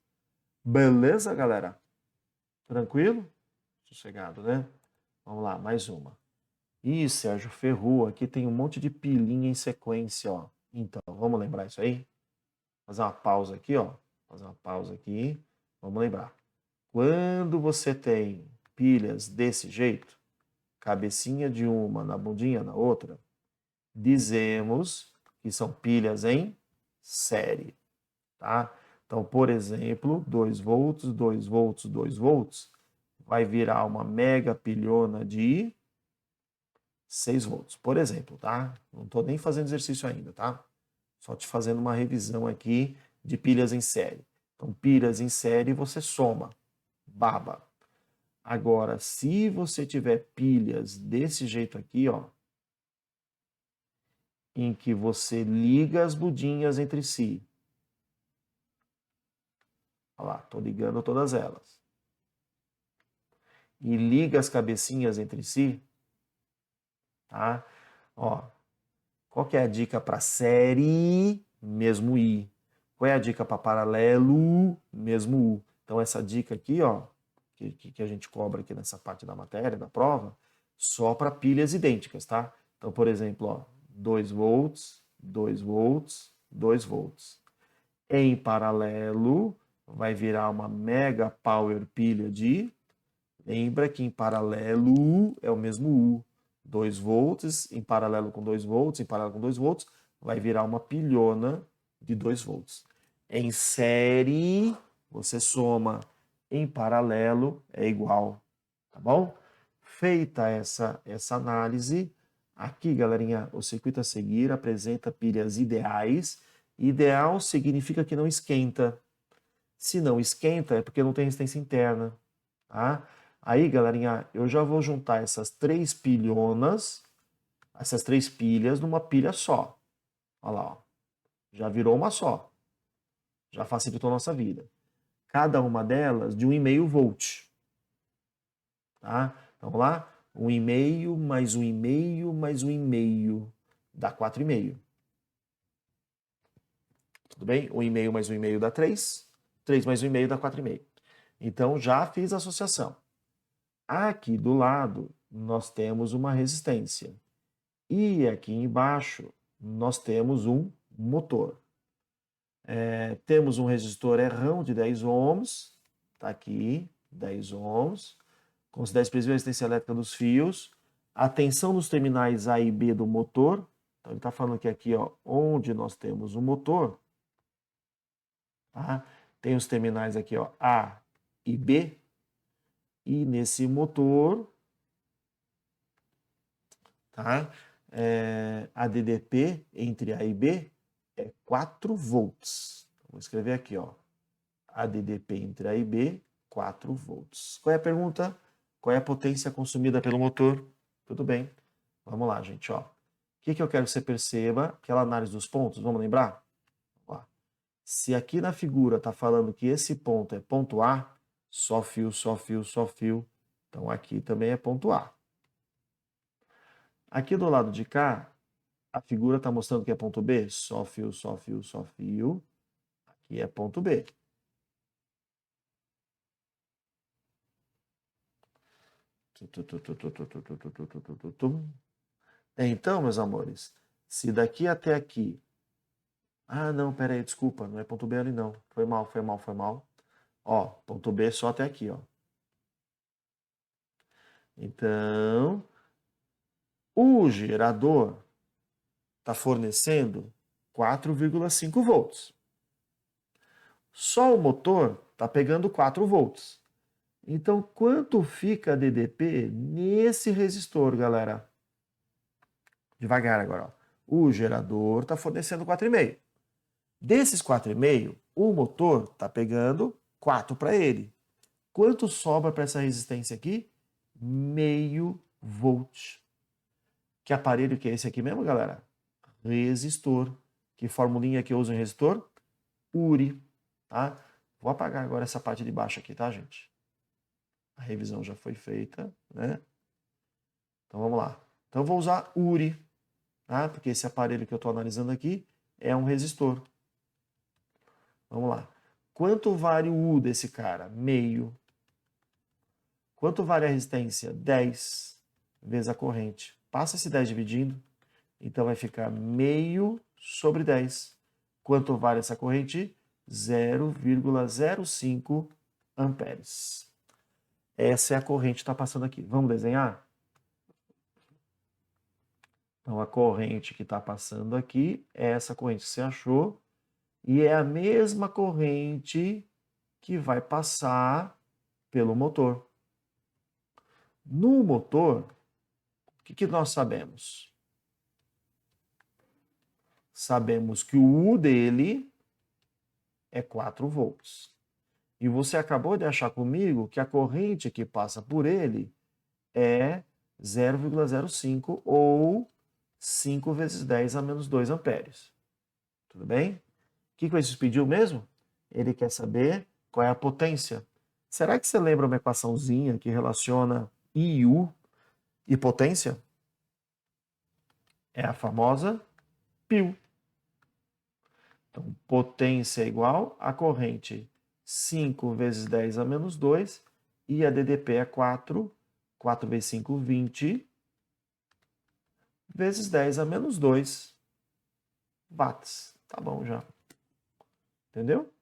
Beleza, galera? Tranquilo? Sossegado, né? Vamos lá, mais uma. Ih, Sérgio, ferrou. Aqui tem um monte de pilinha em sequência, ó. Então, vamos lembrar isso aí? Fazer uma pausa aqui, ó. Fazer uma pausa aqui. Vamos lembrar. Quando você tem pilhas desse jeito, cabecinha de uma na bundinha na outra, dizemos que são pilhas em série, tá? Então, por exemplo, 2 volts, 2 volts, 2 volts, vai virar uma mega pilhona de 6 volts, por exemplo, tá? Não estou nem fazendo exercício ainda, tá? Só te fazendo uma revisão aqui de pilhas em série. Então, pilhas em série você soma, baba. Agora, se você tiver pilhas desse jeito aqui, ó, em que você liga as budinhas entre si. Olha lá, estou ligando todas elas. E liga as cabecinhas entre si, tá? Ó, qual que é a dica para série? Mesmo I. Qual é a dica para paralelo? Mesmo U. Então, essa dica aqui, ó, que a gente cobra aqui nessa parte da matéria, da prova, só para pilhas idênticas, tá? Então, por exemplo, ó, 2 volts, 2 volts, 2 volts. Em paralelo, vai virar uma mega power pilha de... Lembra que em paralelo é o mesmo U. 2 volts, em paralelo com 2 volts, em paralelo com 2 volts, vai virar uma pilhona de 2 volts. Em série, você soma, em paralelo é igual, tá bom? Feita essa análise, aqui, galerinha, o circuito a seguir apresenta pilhas ideais. Ideal significa que não esquenta. Se não esquenta, é porque não tem resistência interna, tá? Aí, galerinha, eu já vou juntar essas 3 pilhonas, essas 3 pilhas numa pilha só. Olha lá, ó. Já virou uma só. Já facilitou a nossa vida. Cada uma delas de 1,5 volt. Tá? Então, vamos lá? 1,5 mais 1,5 mais 1,5 dá 4,5. Tudo bem? 1,5 mais 1,5 dá 3. 3 mais 1,5 dá 4,5. Então, já fiz a associação. Aqui do lado, nós temos uma resistência. E aqui embaixo, nós temos um motor. Temos um resistor errão de 10 ohms, está aqui, 10 ohms. Considere expressiva a resistência elétrica dos fios. A tensão nos terminais A e B do motor. Então, ele está falando que aqui, ó, onde nós temos o motor, tá? Tem os terminais aqui, ó, A e B. E nesse motor, tá? A DDP entre A e B é 4 volts. Vou escrever aqui, ó. A DDP entre A e B, 4 volts. Qual é a pergunta? Qual é a potência consumida pelo motor? Tudo bem. Vamos lá, gente, ó. O que eu quero que você perceba? Aquela análise dos pontos, vamos lembrar? Ó. Se aqui na figura está falando que esse ponto é ponto A, só fio, só fio, só fio. Então aqui também é ponto A. Aqui do lado de cá, a figura está mostrando que é ponto B, só fio, só fio, só fio. Aqui é ponto B. Então, meus amores, se daqui até aqui... Ah, não, pera aí, desculpa, não é ponto B ali não. Foi mal, foi mal, foi mal. Ó, ponto B só até aqui, ó. Então, o gerador está fornecendo 4,5 volts. Só o motor está pegando 4 volts. Então, quanto fica a DDP nesse resistor, galera? Devagar agora, ó. O gerador está fornecendo 4,5. Desses 4,5, o motor está pegando 4 para ele. Quanto sobra para essa resistência aqui? Meio volt. Que aparelho que é esse aqui mesmo, galera? Resistor. Que formulinha que eu uso em resistor? URI. Tá? Vou apagar agora essa parte de baixo aqui, tá, gente? A revisão já foi feita, né? Então vamos lá. Então eu vou usar URI, tá? Porque esse aparelho que eu estou analisando aqui é um resistor. Vamos lá. Quanto vale o U desse cara? Meio. Quanto vale a resistência? 10 vezes a corrente. Passa esse 10 dividindo, então vai ficar meio sobre 10. Quanto vale essa corrente? 0,05 amperes. Essa é a corrente que está passando aqui. Vamos desenhar? Então, a corrente que está passando aqui é essa corrente que você achou, e é a mesma corrente que vai passar pelo motor. No motor, o que nós sabemos? Sabemos que o U dele é 4 volts. E você acabou de achar comigo que a corrente que passa por ele é 0,05 ou 5 vezes 10 a menos 2 amperes. Tudo bem? O que o Exercício pediu mesmo? Ele quer saber qual é a potência. Será que você lembra uma equaçãozinha que relaciona I e U e potência? É a famosa π. Então, potência é igual a corrente 5 vezes 10 a menos 2, e a DDP é 4, 4 vezes 5, 20, vezes 10 a menos 2 watts. Tá bom já. Entendeu?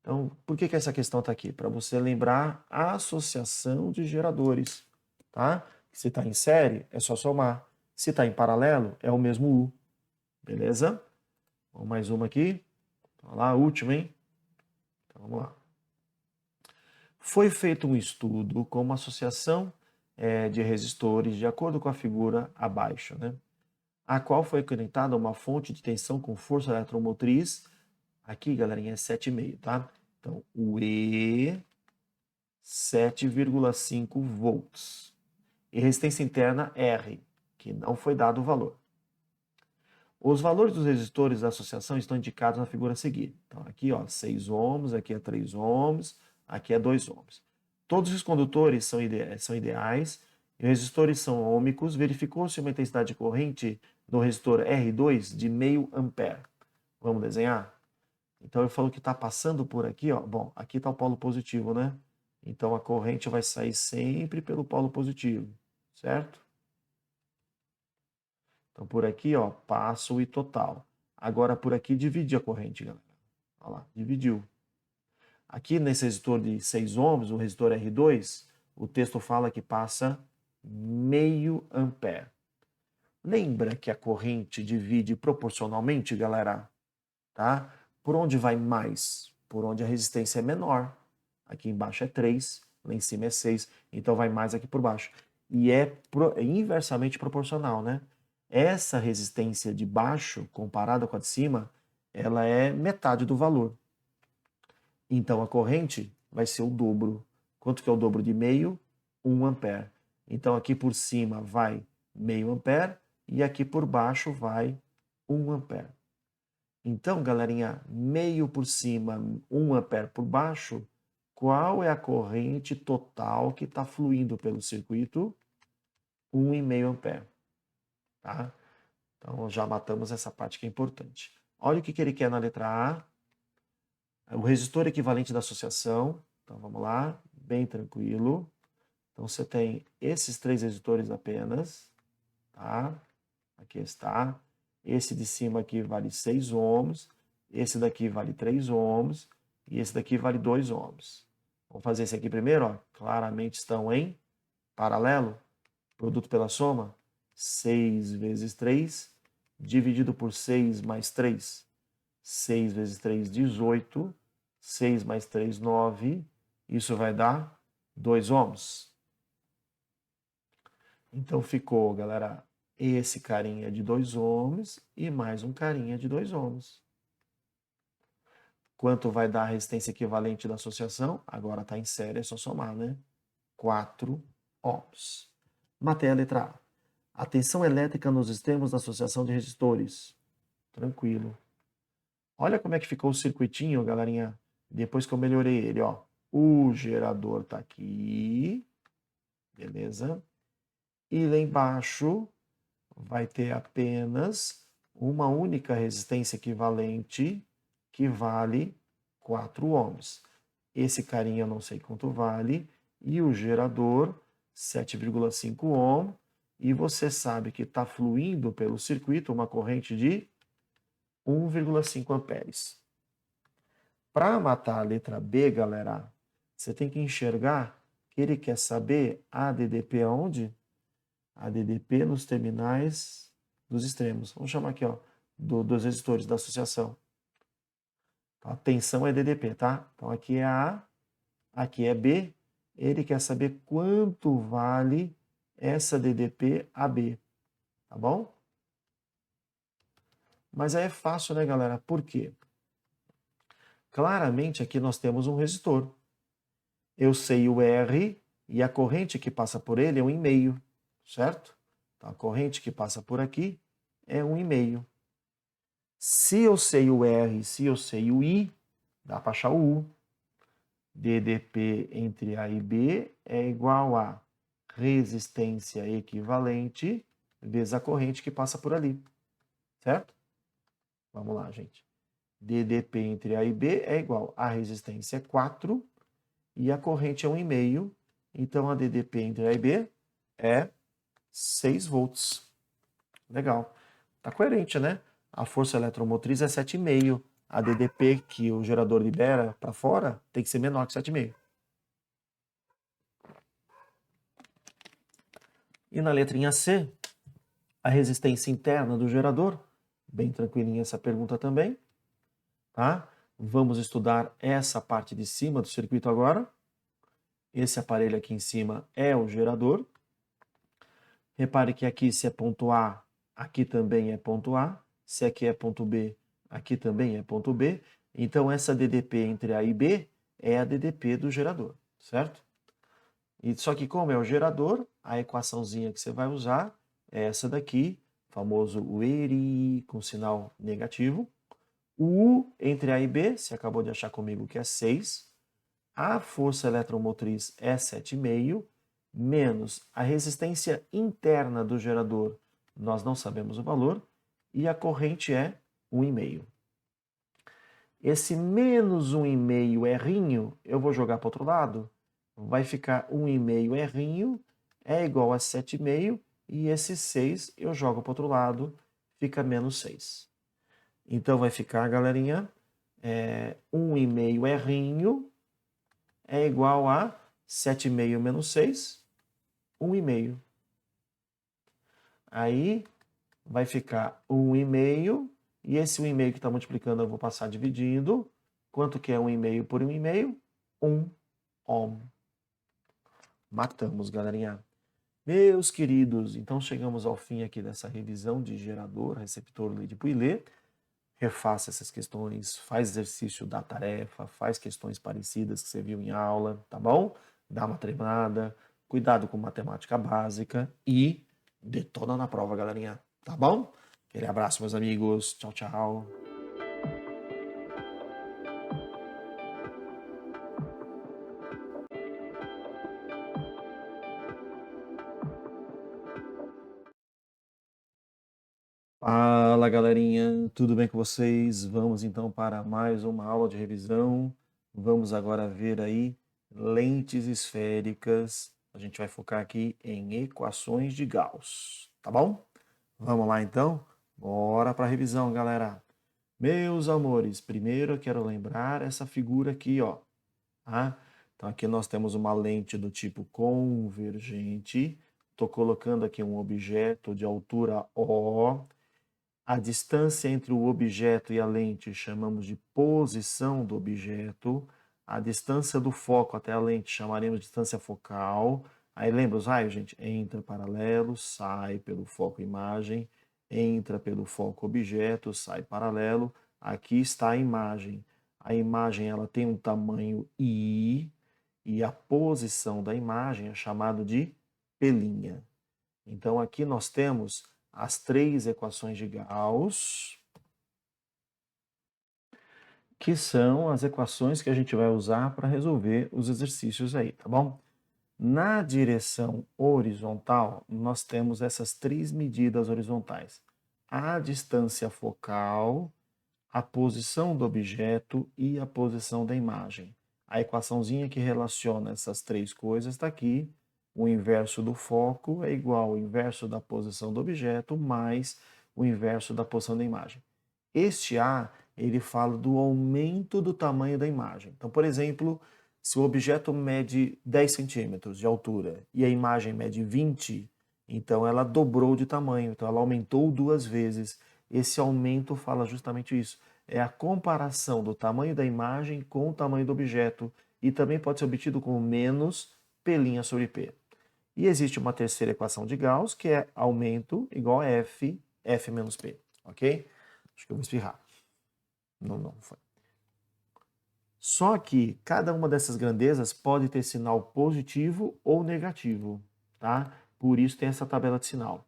Então, por que essa questão está aqui? Para você lembrar a associação de geradores. Tá? Se está em série, é só somar. Se está em paralelo, é o mesmo U. Beleza? Vamos mais uma aqui. Olha lá, a última, hein? Então, vamos lá. Foi feito um estudo com uma associação de resistores de acordo com a figura abaixo, né? A qual foi conectada uma fonte de tensão com força eletromotriz. Aqui, galerinha, é 7,5, tá? Então, o E, 7,5 volts. E resistência interna R, que não foi dado o valor. Os valores dos resistores da associação estão indicados na figura a seguir. Então, aqui, ó, 6 ohms, aqui é 3 ohms, aqui é 2 ohms. Todos os condutores são ideais e os resistores são ômicos. Verificou-se uma intensidade de corrente no resistor R2 de meio ampere. Vamos desenhar? Então, ele falou que está passando por aqui, ó. Bom, aqui está o polo positivo, né? Então, a corrente vai sair sempre pelo polo positivo, certo? Então, por aqui, ó, passa o I total. Agora, por aqui, divide a corrente, galera. Olha lá, dividiu. Aqui, nesse resistor de 6 ohms, o resistor R2, o texto fala que passa meio ampere. Lembra que a corrente divide proporcionalmente, galera? Tá? Por onde vai mais? Por onde a resistência é menor. Aqui embaixo é 3, lá em cima é 6, então vai mais aqui por baixo. E é inversamente proporcional, né? Essa resistência de baixo, comparada com a de cima, ela é metade do valor. Então a corrente vai ser o dobro. Quanto que é o dobro de meio? 1 ampere. Então aqui por cima vai meio ampere e aqui por baixo vai 1 ampere. Então, galerinha, meio por cima, 1 ampere por baixo, qual é a corrente total que está fluindo pelo circuito? 1,5 ampere. Tá? Então, já matamos essa parte que é importante. Olha o que ele quer na letra A. O resistor equivalente da associação. Então, vamos lá, bem tranquilo. Então, você tem esses 3 resistores apenas. Tá? Aqui está. Esse de cima aqui vale 6 ohms. Esse daqui vale 3 ohms. E esse daqui vale 2 ohms. Vamos fazer esse aqui primeiro. Ó. Claramente estão em paralelo. Produto pela soma. 6 vezes 3, dividido por 6 mais 3. 6 vezes 3, 18. 6 mais 3, 9. Isso vai dar 2 ohms. Então ficou, galera, esse carinha de 2 ohms e mais um carinha de 2 ohms. Quanto vai dar a resistência equivalente da associação? Agora está em série, é só somar, né? 4 ohms. Matei a letra A. A tensão elétrica nos extremos da associação de resistores. Tranquilo. Olha como é que ficou o circuitinho, galerinha. Depois que eu melhorei ele, ó, o gerador está aqui, beleza? E lá embaixo vai ter apenas uma única resistência equivalente que vale 4 ohms. Esse carinha eu não sei quanto vale, e o gerador 7,5 ohm, e você sabe que está fluindo pelo circuito uma corrente de 1,5 amperes. Para matar a letra B, galera, você tem que enxergar que ele quer saber a DDP aonde? A DDP nos terminais dos extremos. Vamos chamar aqui, ó, dos resistores da associação. A tensão é DDP, tá? Então aqui é A, aqui é B. Ele quer saber quanto vale essa DDP AB, tá bom? Mas aí é fácil, né, galera? Por quê? Claramente aqui nós temos um resistor. Eu sei o R e a corrente que passa por ele é 1,5, certo? Então a corrente que passa por aqui é 1,5. Se eu sei o R, se eu sei o I, dá para achar o U. DDP entre A e B é igual a resistência equivalente vezes a corrente que passa por ali, certo? Vamos lá, gente. DDP entre A e B é igual a resistência 4 e a corrente é 1,5. Então, a DDP entre A e B é 6 volts. Legal. Tá coerente, né? A força eletromotriz é 7,5. A DDP que o gerador libera para fora tem que ser menor que 7,5. E na letrinha C, a resistência interna do gerador, bem tranquilinha essa pergunta também, tá? Vamos estudar essa parte de cima do circuito agora. Esse aparelho aqui em cima é o gerador. Repare que aqui se é ponto A, aqui também é ponto A. Se aqui é ponto B, aqui também é ponto B. Então essa DDP entre A e B é a DDP do gerador, certo? E só que como é o gerador, a equaçãozinha que você vai usar é essa daqui, famoso UERI com sinal negativo. O U entre A e B, você acabou de achar comigo que é 6. A força eletromotriz é 7,5, menos a resistência interna do gerador, nós não sabemos o valor, e a corrente é 1,5. Esse menos 1,5 errinho, eu vou jogar para o outro lado, vai ficar 1,5 errinho, é igual a 7,5, e esse 6 eu jogo para o outro lado, fica menos 6. Então vai ficar, galerinha, 1,5 errinho é igual a 7,5 menos 6, 1,5. Aí vai ficar 1,5, e esse 1,5 que está multiplicando eu vou passar dividindo. Quanto que é 1,5 por 1,5? 1 ohm. Matamos, galerinha. Meus queridos, então chegamos ao fim aqui dessa revisão de gerador, receptor, lei de Pouillet. Refaça essas questões, faz exercício da tarefa, faz questões parecidas que você viu em aula, tá bom? Dá uma treinada, cuidado com matemática básica e detona na prova, galerinha, tá bom? Aquele abraço, meus amigos. Tchau, tchau. Fala, galerinha, tudo bem com vocês? Vamos então para mais uma aula de revisão. Vamos agora ver aí lentes esféricas. A gente vai focar aqui em equações de Gauss, tá bom? Vamos lá então? Bora para a revisão, galera. Meus amores, primeiro eu quero lembrar essa figura aqui, ó. Tá? Então aqui nós temos uma lente do tipo convergente. Estou colocando aqui um objeto de altura O. A distância entre o objeto e a lente chamamos de posição do objeto. A distância do foco até a lente chamaremos de distância focal. Aí lembra os raios, gente? Entra paralelo, sai pelo foco imagem, entra pelo foco objeto, sai paralelo. Aqui está a imagem. A imagem ela tem um tamanho I e a posição da imagem é chamado de pelinha. Então aqui nós temos as três equações de Gauss. que são as equações que a gente vai usar para resolver os exercícios aí, tá bom? Na direção horizontal, nós temos essas três medidas horizontais: a distância focal, a posição do objeto e a posição da imagem. A equaçãozinha que relaciona essas três coisas está aqui. O inverso do foco é igual ao inverso da posição do objeto mais o inverso da posição da imagem. Este A, ele fala do aumento do tamanho da imagem. Então, por exemplo, se o objeto mede 10 centímetros de altura e a imagem mede 20, então ela dobrou de tamanho, então ela aumentou duas vezes. Esse aumento fala justamente isso. É a comparação do tamanho da imagem com o tamanho do objeto e também pode ser obtido com menos P' sobre P. E existe uma terceira equação de Gauss, que é aumento igual a F menos P, ok? Acho que eu vou espirrar. Não foi. Só que cada uma dessas grandezas pode ter sinal positivo ou negativo, tá? Por isso tem essa tabela de sinal.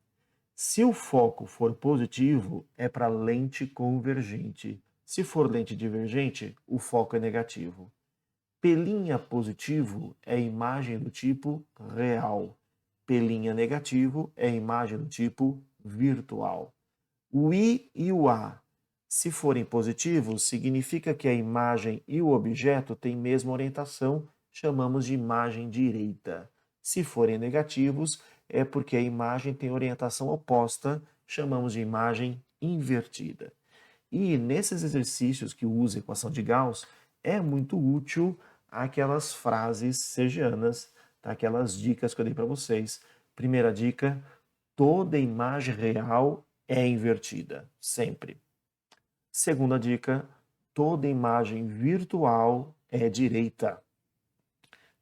Se o foco for positivo, é para lente convergente. Se for lente divergente, o foco é negativo. Pelinha positivo é imagem do tipo real. Pelinha negativo é imagem do tipo virtual. O I e o A, se forem positivos, significa que a imagem e o objeto têm mesma orientação, chamamos de imagem direita. Se forem negativos, é porque a imagem tem orientação oposta, chamamos de imagem invertida. E nesses exercícios que usa a equação de Gauss, é muito útil aquelas frases sergianas, tá? Aquelas dicas que eu dei para vocês. Primeira dica: toda imagem real é invertida, sempre. Segunda dica: toda imagem virtual é direita.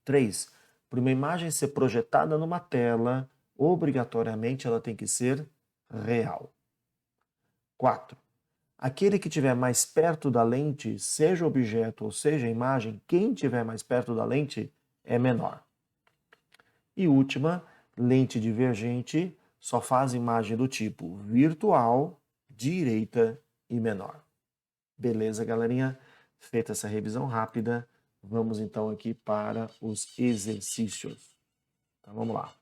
3. Para uma imagem ser projetada numa tela, obrigatoriamente ela tem que ser real. 4. Aquele que estiver mais perto da lente, seja o objeto ou seja a imagem, quem estiver mais perto da lente é menor. E última, lente divergente só faz imagem do tipo virtual, direita e menor. Beleza, galerinha? Feita essa revisão rápida, vamos então aqui para os exercícios. Então vamos lá.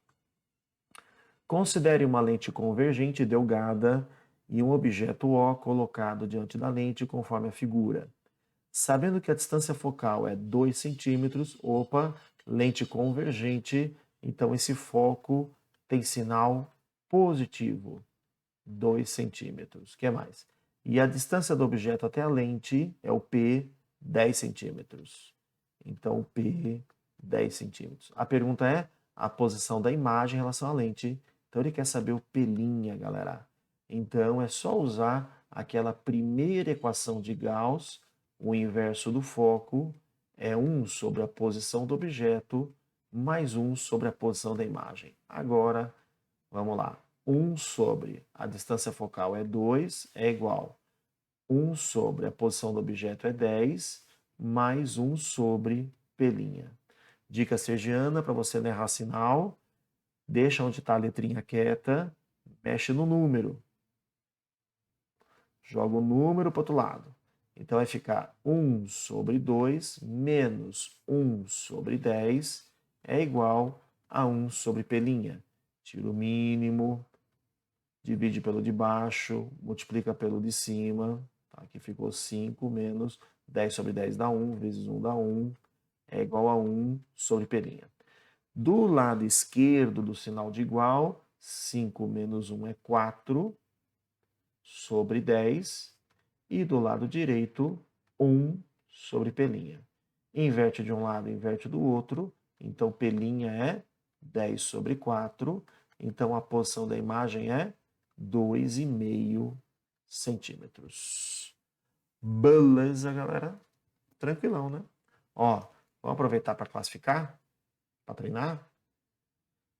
Considere uma lente convergente delgada e um objeto O colocado diante da lente conforme a figura. Sabendo que a distância focal é 2 centímetros, lente convergente, então esse foco tem sinal positivo, 2 centímetros. O que mais? E a distância do objeto até a lente é o P, 10 centímetros. Então, P, 10 centímetros. A pergunta é a posição da imagem em relação à lente. Então, ele quer saber o P'Inha, galera. Então, é só usar aquela primeira equação de Gauss, o inverso do foco é 1 sobre a posição do objeto, mais 1 sobre a posição da imagem. Agora, vamos lá. 1 sobre a distância focal é 2, é igual 1 sobre a posição do objeto é 10, mais 1 sobre P'Inha. Dica sergiana, para você não errar sinal, deixa onde está a letrinha quieta, mexe no número. Joga o número para o outro lado. Então vai ficar 1 sobre 2 menos 1 sobre 10 é igual a 1 sobre P'Inha. Tira o mínimo, divide pelo de baixo, multiplica pelo de cima. Tá? Aqui ficou 5 menos 10 sobre 10 dá 1, vezes 1 dá 1, é igual a 1 sobre P'Inha. Do lado esquerdo do sinal de igual, 5 menos 1 é 4 sobre 10. E do lado direito, 1 sobre P'Inha. Inverte de um lado, inverte do outro. Então, P'Inha é 10 sobre 4. Então, a posição da imagem é 2,5 centímetros. Beleza, galera? Tranquilão, né? Ó, vamos aproveitar para classificar? Para treinar?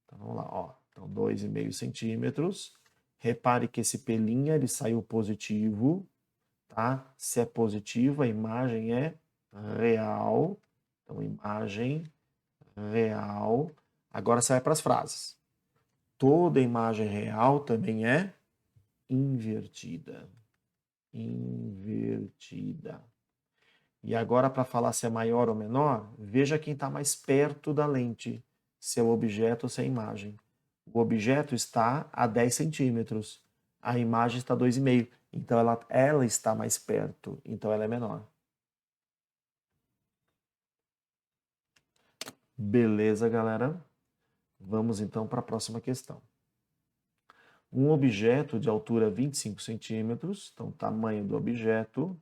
Então, vamos lá, ó. Então, 2,5 centímetros. Repare que esse P'Inha, ele saiu positivo, tá? Se é positivo, a imagem é real. Então, imagem real. Agora você vai para as frases. Toda imagem real também é invertida. Invertida. E agora, para falar se é maior ou menor, veja quem está mais perto da lente, se é o objeto ou se é a imagem. O objeto está a 10 centímetros, a imagem está a 2,5. Então, ela está mais perto, então ela é menor. Beleza, galera? Vamos então para a próxima questão. Um objeto de altura 25 centímetros, então tamanho do objeto,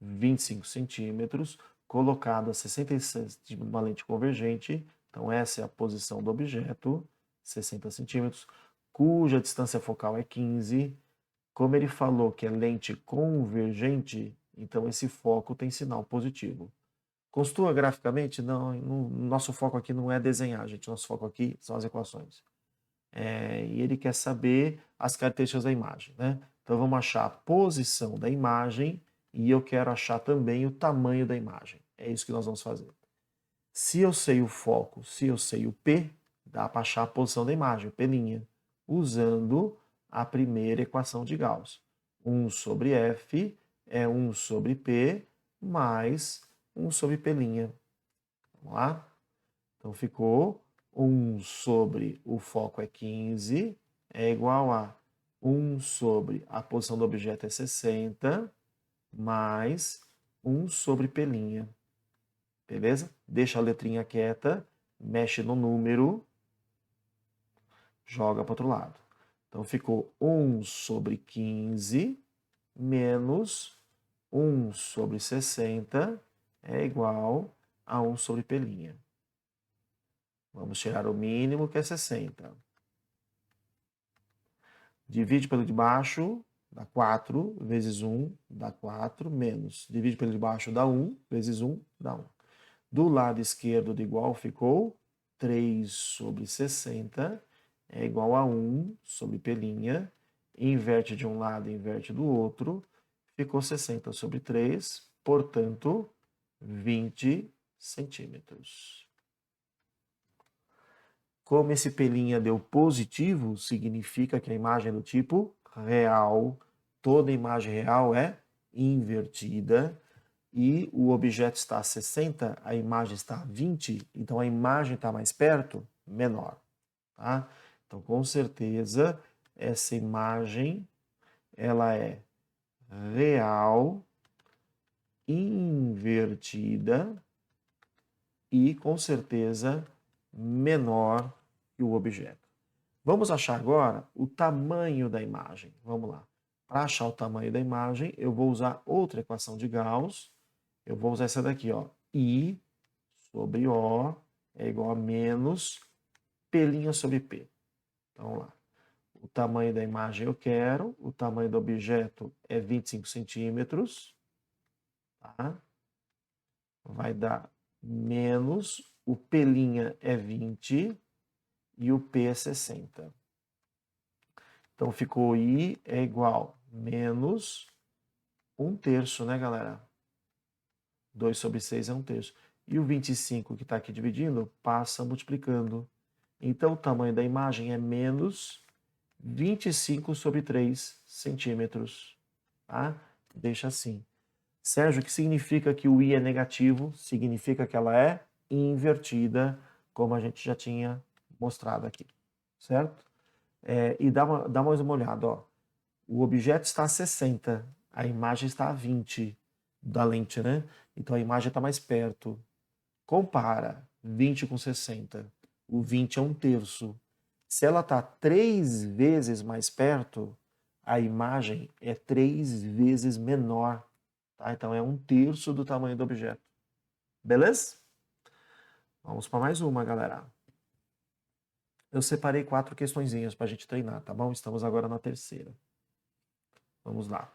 25 centímetros, colocado a 66 de uma lente convergente, então essa é a posição do objeto, 60 centímetros, cuja distância focal é 15. Como ele falou que é lente convergente, então esse foco tem sinal positivo. Construa graficamente? Não, nosso foco aqui não é desenhar, gente. Nosso foco aqui são as equações. E ele quer saber as características da imagem, né? Então vamos achar a posição da imagem e eu quero achar também o tamanho da imagem. É isso que nós vamos fazer. Se eu sei o foco, se eu sei o P, dá para achar a posição da imagem, o P', usando a primeira equação de Gauss. 1 sobre F é 1 sobre P mais 1 sobre P'. Vamos lá? Então ficou 1 sobre o foco é 15, é igual a 1 sobre a posição do objeto é 60, mais 1 sobre P'. Beleza? Deixa a letrinha quieta, mexe no número, joga para o outro lado. Então ficou 1 sobre 15 menos 1 sobre 60 é igual a 1 sobre P'. Vamos tirar o mínimo, que é 60. Divide pelo de baixo, dá 4, vezes 1, dá 4, menos. Divide pelo de baixo, dá 1, vezes 1, dá 1. Do lado esquerdo do igual ficou 3 sobre 60, é igual a 1 sobre P'. Inverte de um lado, inverte do outro. Ficou 60 sobre 3, portanto, 20 centímetros. Como esse P' deu positivo, significa que a imagem é do tipo real. Toda imagem real é invertida. E o objeto está a 60, a imagem está a 20, então a imagem está mais perto, menor. Tá? Então, com certeza, essa imagem ela é real, invertida e, com certeza, menor que o objeto. Vamos achar agora o tamanho da imagem. Vamos lá. Para achar o tamanho da imagem, eu vou usar outra equação de Gauss. Eu vou usar essa daqui, ó. I sobre O é igual a menos P' sobre P. Então, vamos lá. O tamanho da imagem eu quero, o tamanho do objeto é 25 centímetros. Tá? Vai dar menos, o P' é 20 e o P é 60. Então ficou I é igual menos 1/3, né, galera? 2 sobre 6 é 1/3. E o 25 que está aqui dividindo, passa multiplicando. Então o tamanho da imagem é menos 25 sobre 3 centímetros. Tá? Deixa assim. Sérgio, o que significa que o I é negativo? Significa que ela é invertida, como a gente já tinha mostrado aqui. Certo? E dá mais uma olhada. Ó. O objeto está a 60, a imagem está a 20 da lente, né? Então a imagem está mais perto. Compara 20 com 60. O 20 é 1/3. Se ela está 3 vezes mais perto, a imagem é 3 vezes menor. Tá? Então é 1/3 do tamanho do objeto. Beleza? Vamos para mais uma, galera. Eu separei 4 questõezinhas para a gente treinar, tá bom? Estamos agora na terceira. Vamos lá.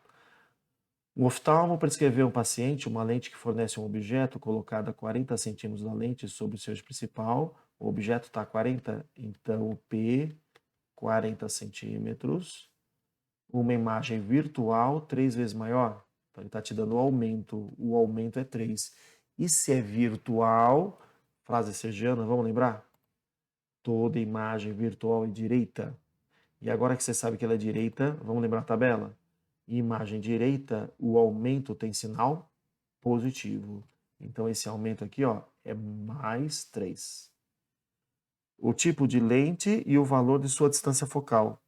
O oftalmo prescreveu ao paciente uma lente que fornece um objeto colocado a 40 centímetros da lente sobre o seu eixo principal. O objeto está a 40, então o P, 40 centímetros. Uma imagem virtual 3 vezes maior. Então ele está te dando o aumento é 3. E se é virtual, frase sergiana, vamos lembrar? Toda imagem virtual é direita. E agora que você sabe que ela é direita, vamos lembrar a tabela? Imagem direita, o aumento tem sinal positivo. Então, esse aumento aqui, ó, é mais 3. O tipo de lente e o valor de sua distância focal.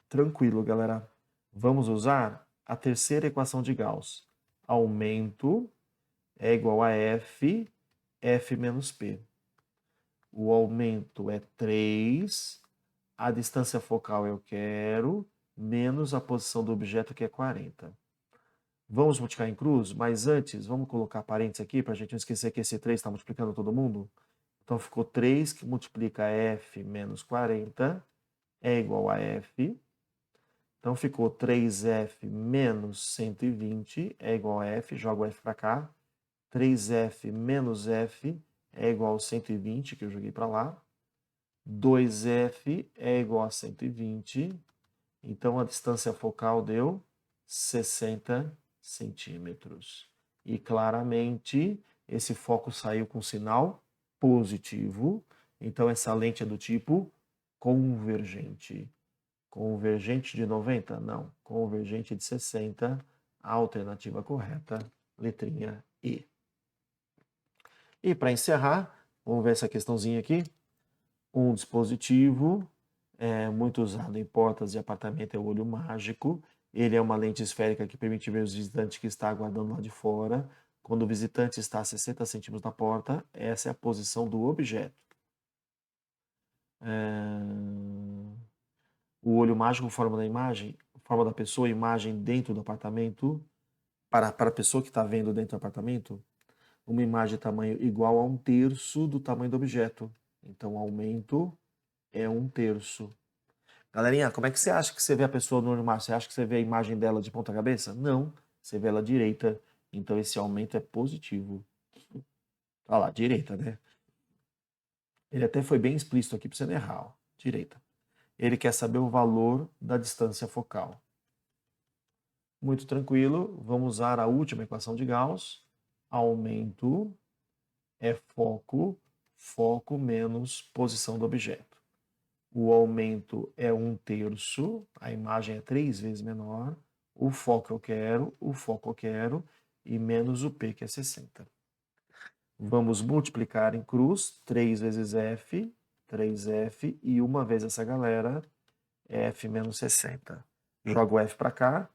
Tranquilo, galera. Vamos usar a terceira equação de Gauss. Aumento é igual a F menos P. O aumento é 3, a distância focal eu quero, menos a posição do objeto, que é 40. Vamos multiplicar em cruz, mas antes, vamos colocar parênteses aqui, para a gente não esquecer que esse 3 está multiplicando todo mundo. Então, ficou 3 que multiplica F menos 40 é igual a F. Então, ficou 3F menos 120 é igual a F. Joga o F para cá. 3F menos F é igual a 120, que eu joguei para lá. 2F é igual a 120. Então, a distância focal deu 60 centímetros. E, claramente, esse foco saiu com sinal positivo. Então, essa lente é do tipo convergente. Convergente de 90? Não. Convergente de 60. A alternativa correta, letrinha E. E para encerrar, vamos ver essa questãozinha aqui. Um dispositivo muito usado em portas de apartamento é o olho mágico. Ele é uma lente esférica que permite ver os visitantes que está aguardando lá de fora. Quando o visitante está a 60 centímetros da porta, essa é a posição do objeto. O olho mágico, forma da imagem, forma da pessoa, imagem dentro do apartamento. Para a pessoa que está vendo dentro do apartamento, uma imagem de tamanho igual a 1/3 do tamanho do objeto. Então, o aumento é 1/3. Galerinha, como é que você acha que você vê a pessoa no olho mágico? Você acha que você vê a imagem dela de ponta cabeça? Não, você vê ela direita. Então, esse aumento é positivo. Olha lá, direita, né? Ele até foi bem explícito aqui para você não errar. Ó. Direita. Ele quer saber o valor da distância focal. Muito tranquilo, vamos usar a última equação de Gauss. Aumento é foco, foco menos posição do objeto. O aumento é 1/3, a imagem é 3 vezes menor. O foco eu quero, e menos o P, que é 60. Vamos multiplicar em cruz, 3 vezes F, 3F, e uma vez essa galera, F menos 60. Jogo o F para cá,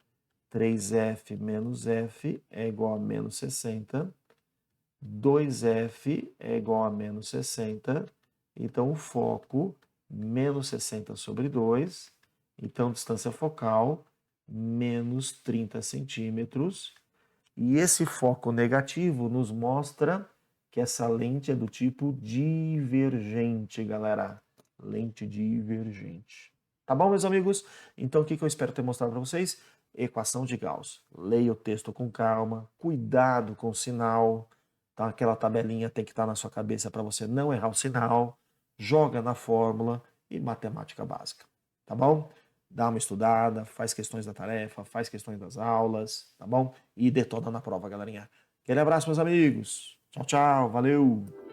3F menos F é igual a menos 60. 2F é igual a menos 60. Então, o foco, menos 60 sobre 2. Então, distância focal, menos 30 centímetros. E esse foco negativo nos mostra que essa lente é do tipo divergente, galera. Lente divergente. Tá bom, meus amigos? Então, o que eu espero ter mostrado para vocês? Equação de Gauss. Leia o texto com calma, cuidado com o sinal. Tá? Aquela tabelinha tem que estar na sua cabeça para você não errar o sinal. Joga na fórmula e matemática básica. Tá bom? Dá uma estudada, faz questões da tarefa, faz questões das aulas, tá bom? E detona na prova, galerinha. Aquele abraço, meus amigos. Tchau, tchau. Valeu!